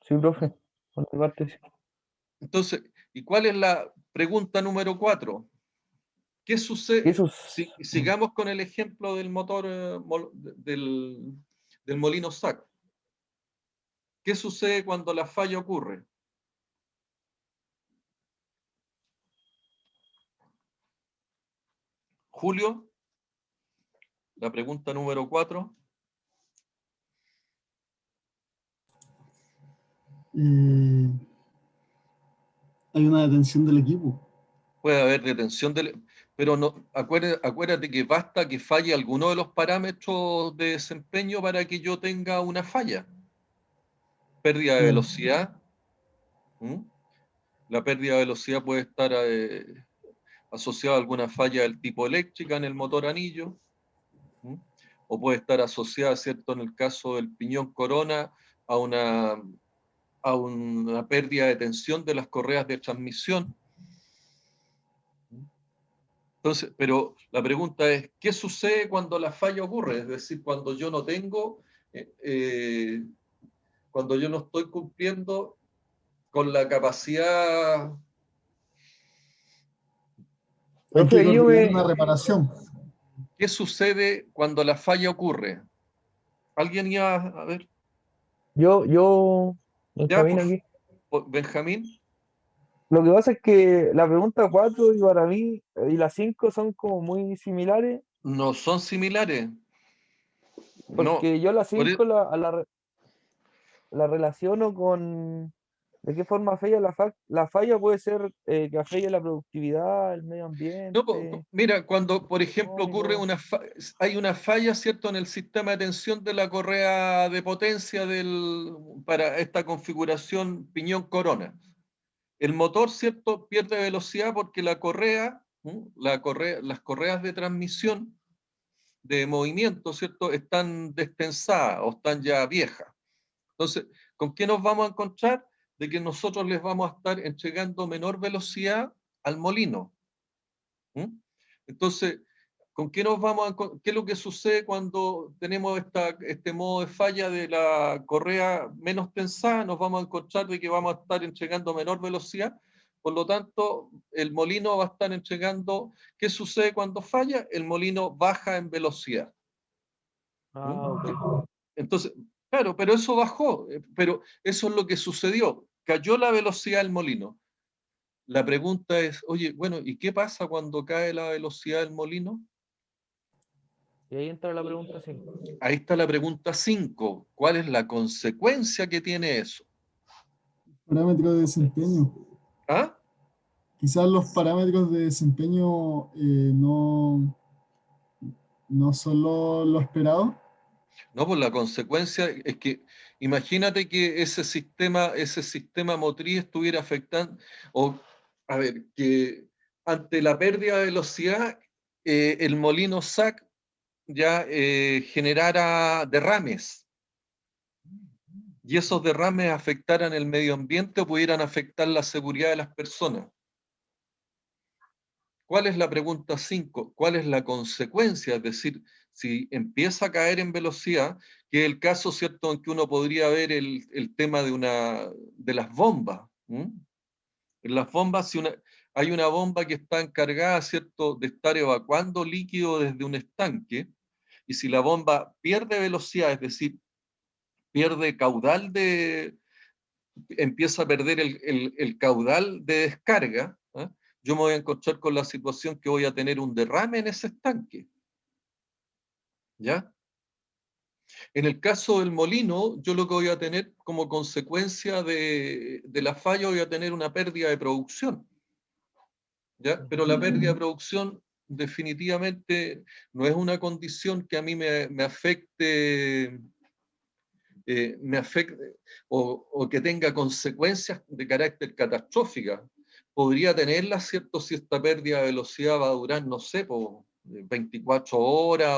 profe. Por mi parte, sí. Entonces, ¿y cuál es la pregunta número 4? ¿Qué sucede? Sigamos con el ejemplo del motor del molino SAC. ¿Qué sucede cuando la falla ocurre? Julio, la pregunta número 4. Hay una detención del equipo. Puede haber detención pero no, acuérdate que basta que falle alguno de los parámetros de desempeño para que yo tenga una falla. Pérdida de velocidad. La pérdida de velocidad puede estar asociada a alguna falla del tipo eléctrica en el motor anillo, o puede estar asociada, ¿cierto?, en el caso del piñón corona, a una pérdida de tensión de las correas de transmisión. Entonces, pero la pregunta es, ¿qué sucede cuando la falla ocurre? Es decir, cuando yo no estoy cumpliendo con la capacidad. Hay que coordinar una reparación. ¿Qué sucede cuando la falla ocurre? ¿Alguien iba a ver? Benjamín, aquí. Benjamín. Lo que pasa es que la pregunta 4 y para mí y la 5 son como muy similares. No son similares. Porque yo la 5 la relaciono con de qué forma falla la falla puede ser que afecte la productividad, el medio ambiente. No, mira, cuando, por ejemplo, ocurre hay una falla, ¿cierto?, en el sistema de tensión de la correa de potencia para esta configuración piñón-corona. El motor, ¿cierto?, pierde velocidad porque las correas de transmisión de movimiento, ¿cierto?, están destensadas o están ya viejas. Entonces, ¿con qué nos vamos a encontrar? De que nosotros les vamos a estar entregando menor velocidad al molino. Entonces, ¿con qué qué es lo que sucede cuando tenemos este modo de falla de la correa menos tensada? Nos vamos a encontrar de que vamos a estar entregando menor velocidad. Por lo tanto, el molino va a estar entregando. ¿Qué sucede cuando falla? El molino baja en velocidad. Okay. Entonces, claro, pero eso bajó, pero eso es lo que sucedió. Cayó la velocidad del molino. La pregunta es, oye, bueno, ¿y qué pasa cuando cae la velocidad del molino? Y ahí entra la pregunta 5. Ahí está la pregunta 5. ¿Cuál es la consecuencia que tiene eso? Parámetros de desempeño. ¿Ah? Quizás los parámetros de desempeño no son lo esperado. No, pues la consecuencia es que imagínate que ese sistema motriz estuviera afectando, que ante la pérdida de velocidad el molino SAC ya generara derrames, y esos derrames afectaran el medio ambiente o pudieran afectar la seguridad de las personas. ¿Cuál es la pregunta 5? ¿Cuál es la consecuencia? Es decir, si empieza a caer en velocidad, que es el caso, ¿cierto?, en que uno podría ver el tema de las bombas. En las bombas, hay una bomba que está encargada, ¿cierto?, de estar evacuando líquido desde un estanque, y si la bomba pierde velocidad, es decir, pierde caudal empieza a perder el caudal de descarga, ¿eh? Yo me voy a encontrar con la situación que voy a tener un derrame en ese estanque. ¿Ya? En el caso del molino, yo lo que voy a tener como consecuencia de la falla, voy a tener una pérdida de producción. ¿Ya? Pero la pérdida de producción definitivamente no es una condición que a mí me afecte o que tenga consecuencias de carácter catastróficas. Podría tenerla, ¿cierto?, si esta pérdida de velocidad va a durar, no sé, por 24 horas,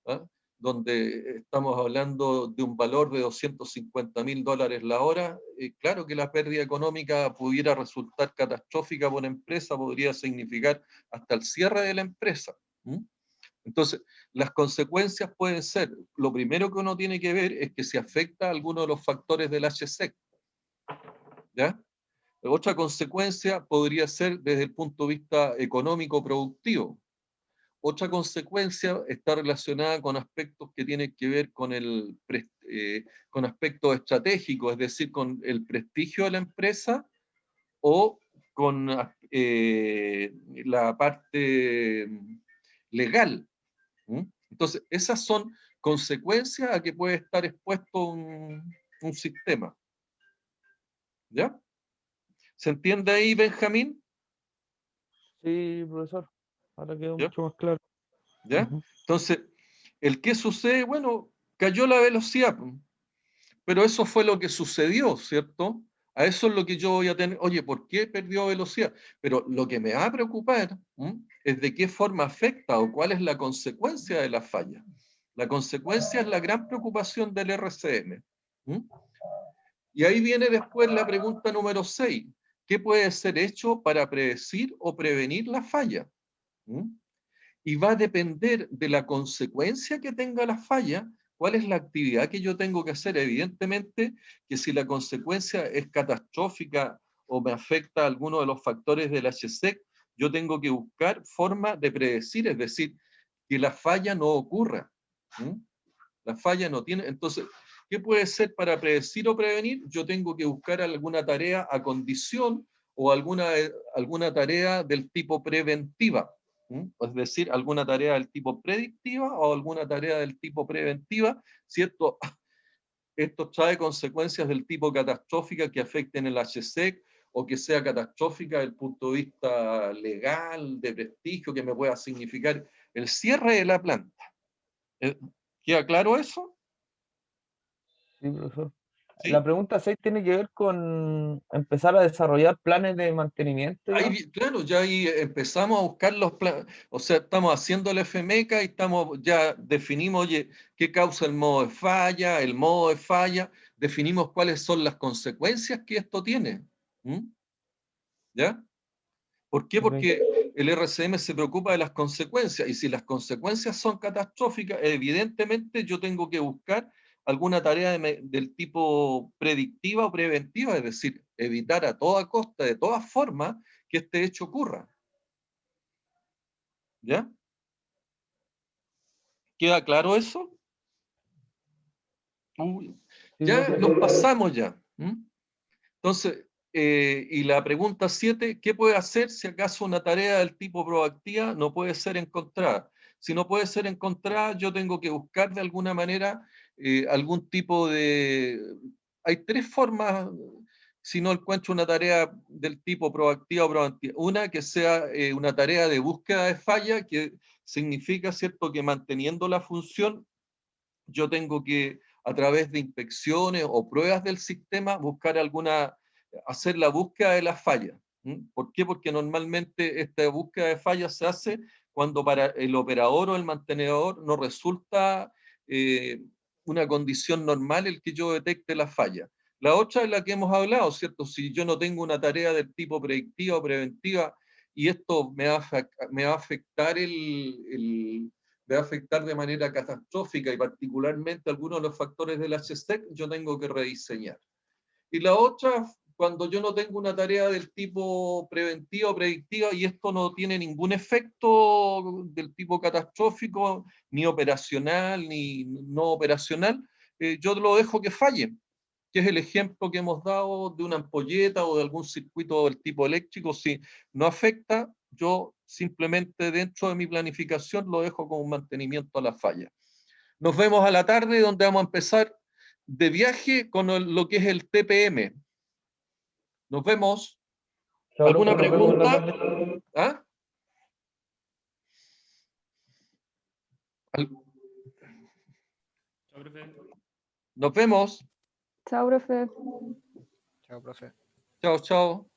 ¿ah? Donde estamos hablando de un valor de $250.000 la hora. Claro que la pérdida económica pudiera resultar catastrófica por empresa, podría significar hasta el cierre de la empresa. Entonces, las consecuencias pueden ser, lo primero que uno tiene que ver es que se afecta a alguno de los factores del HSEC. ¿Ya? Otra consecuencia podría ser desde el punto de vista económico-productivo. Otra consecuencia está relacionada con aspectos que tienen que ver con con aspectos estratégicos, es decir, con el prestigio de la empresa o con la parte legal. Entonces, esas son consecuencias a que puede estar expuesto un sistema. ¿Ya? ¿Se entiende ahí, Benjamín? Sí, profesor. Ahora quedó ¿Ya? mucho más claro. ¿Ya? Ujú. Entonces, ¿el qué sucede? Bueno, cayó la velocidad, pero eso fue lo que sucedió, ¿cierto? A eso es lo que yo voy a tener. Oye, ¿por qué perdió velocidad? Pero lo que me va a preocupar es de qué forma afecta o cuál es la consecuencia de la falla. La consecuencia es la gran preocupación del RCM. Y ahí viene después la pregunta número 6. ¿Qué puede ser hecho para predecir o prevenir la falla? Y va a depender de la consecuencia que tenga la falla, cuál es la actividad que yo tengo que hacer. Evidentemente que si la consecuencia es catastrófica o me afecta a alguno de los factores del HSEC, yo tengo que buscar forma de predecir, es decir, que la falla no ocurra. La falla no tiene. Entonces, ¿qué puede ser para predecir o prevenir? Yo tengo que buscar alguna tarea a condición o alguna tarea del tipo preventiva. Es decir, alguna tarea del tipo predictiva o alguna tarea del tipo preventiva, si esto trae consecuencias del tipo catastrófica que afecten el HSEC o que sea catastrófica desde el punto de vista legal, de prestigio, que me pueda significar el cierre de la planta. ¿Queda claro eso? Sí, profesor. ¿Sí? La pregunta 6 tiene que ver con empezar a desarrollar planes de mantenimiento. ¿Ya? Claro, ya ahí empezamos a buscar los planes, o sea, estamos haciendo el FMECA y ya definimos, oye, qué causa el modo de falla, definimos cuáles son las consecuencias que esto tiene. ¿Ya? ¿Por qué? Ok. Porque el RCM se preocupa de las consecuencias, y si las consecuencias son catastróficas, evidentemente yo tengo que buscar alguna tarea del tipo predictiva o preventiva, es decir, evitar a toda costa, de todas formas, que este hecho ocurra. ¿Ya? ¿Queda claro eso? Sí, Ya profesor. nos pasamos ya. Entonces, y la pregunta 7, ¿qué puede hacer si acaso una tarea del tipo proactiva no puede ser encontrada? Si no puede ser encontrada, yo tengo que buscar de alguna manera algún tipo de... Hay tres formas, si no encuentro una tarea del tipo proactiva o preventiva. Una, que sea una tarea de búsqueda de falla, que significa, ¿cierto?, que manteniendo la función, yo tengo que, a través de inspecciones o pruebas del sistema, hacer la búsqueda de la falla. ¿Por qué? Porque normalmente esta búsqueda de fallas se hace cuando para el operador o el mantenedor no resulta una condición normal el que yo detecte la falla. La otra es la que hemos hablado, ¿cierto? Si yo no tengo una tarea del tipo predictiva o preventiva y esto me va a afectar me va a afectar de manera catastrófica y particularmente algunos de los factores del HSEC, yo tengo que rediseñar. Y la otra, cuando yo no tengo una tarea del tipo preventiva o predictiva y esto no tiene ningún efecto del tipo catastrófico, ni operacional, ni no operacional, yo lo dejo que falle, que es el ejemplo que hemos dado de una ampolleta o de algún circuito del tipo eléctrico. Si no afecta, yo simplemente dentro de mi planificación lo dejo como un mantenimiento a la falla. Nos vemos a la tarde, donde vamos a empezar de viaje con lo que es el TPM. Nos vemos. ¿Alguna pregunta? ¿Ah? Chao, profe. Nos vemos. Chao, profe. Chao, profe. Chao, chao.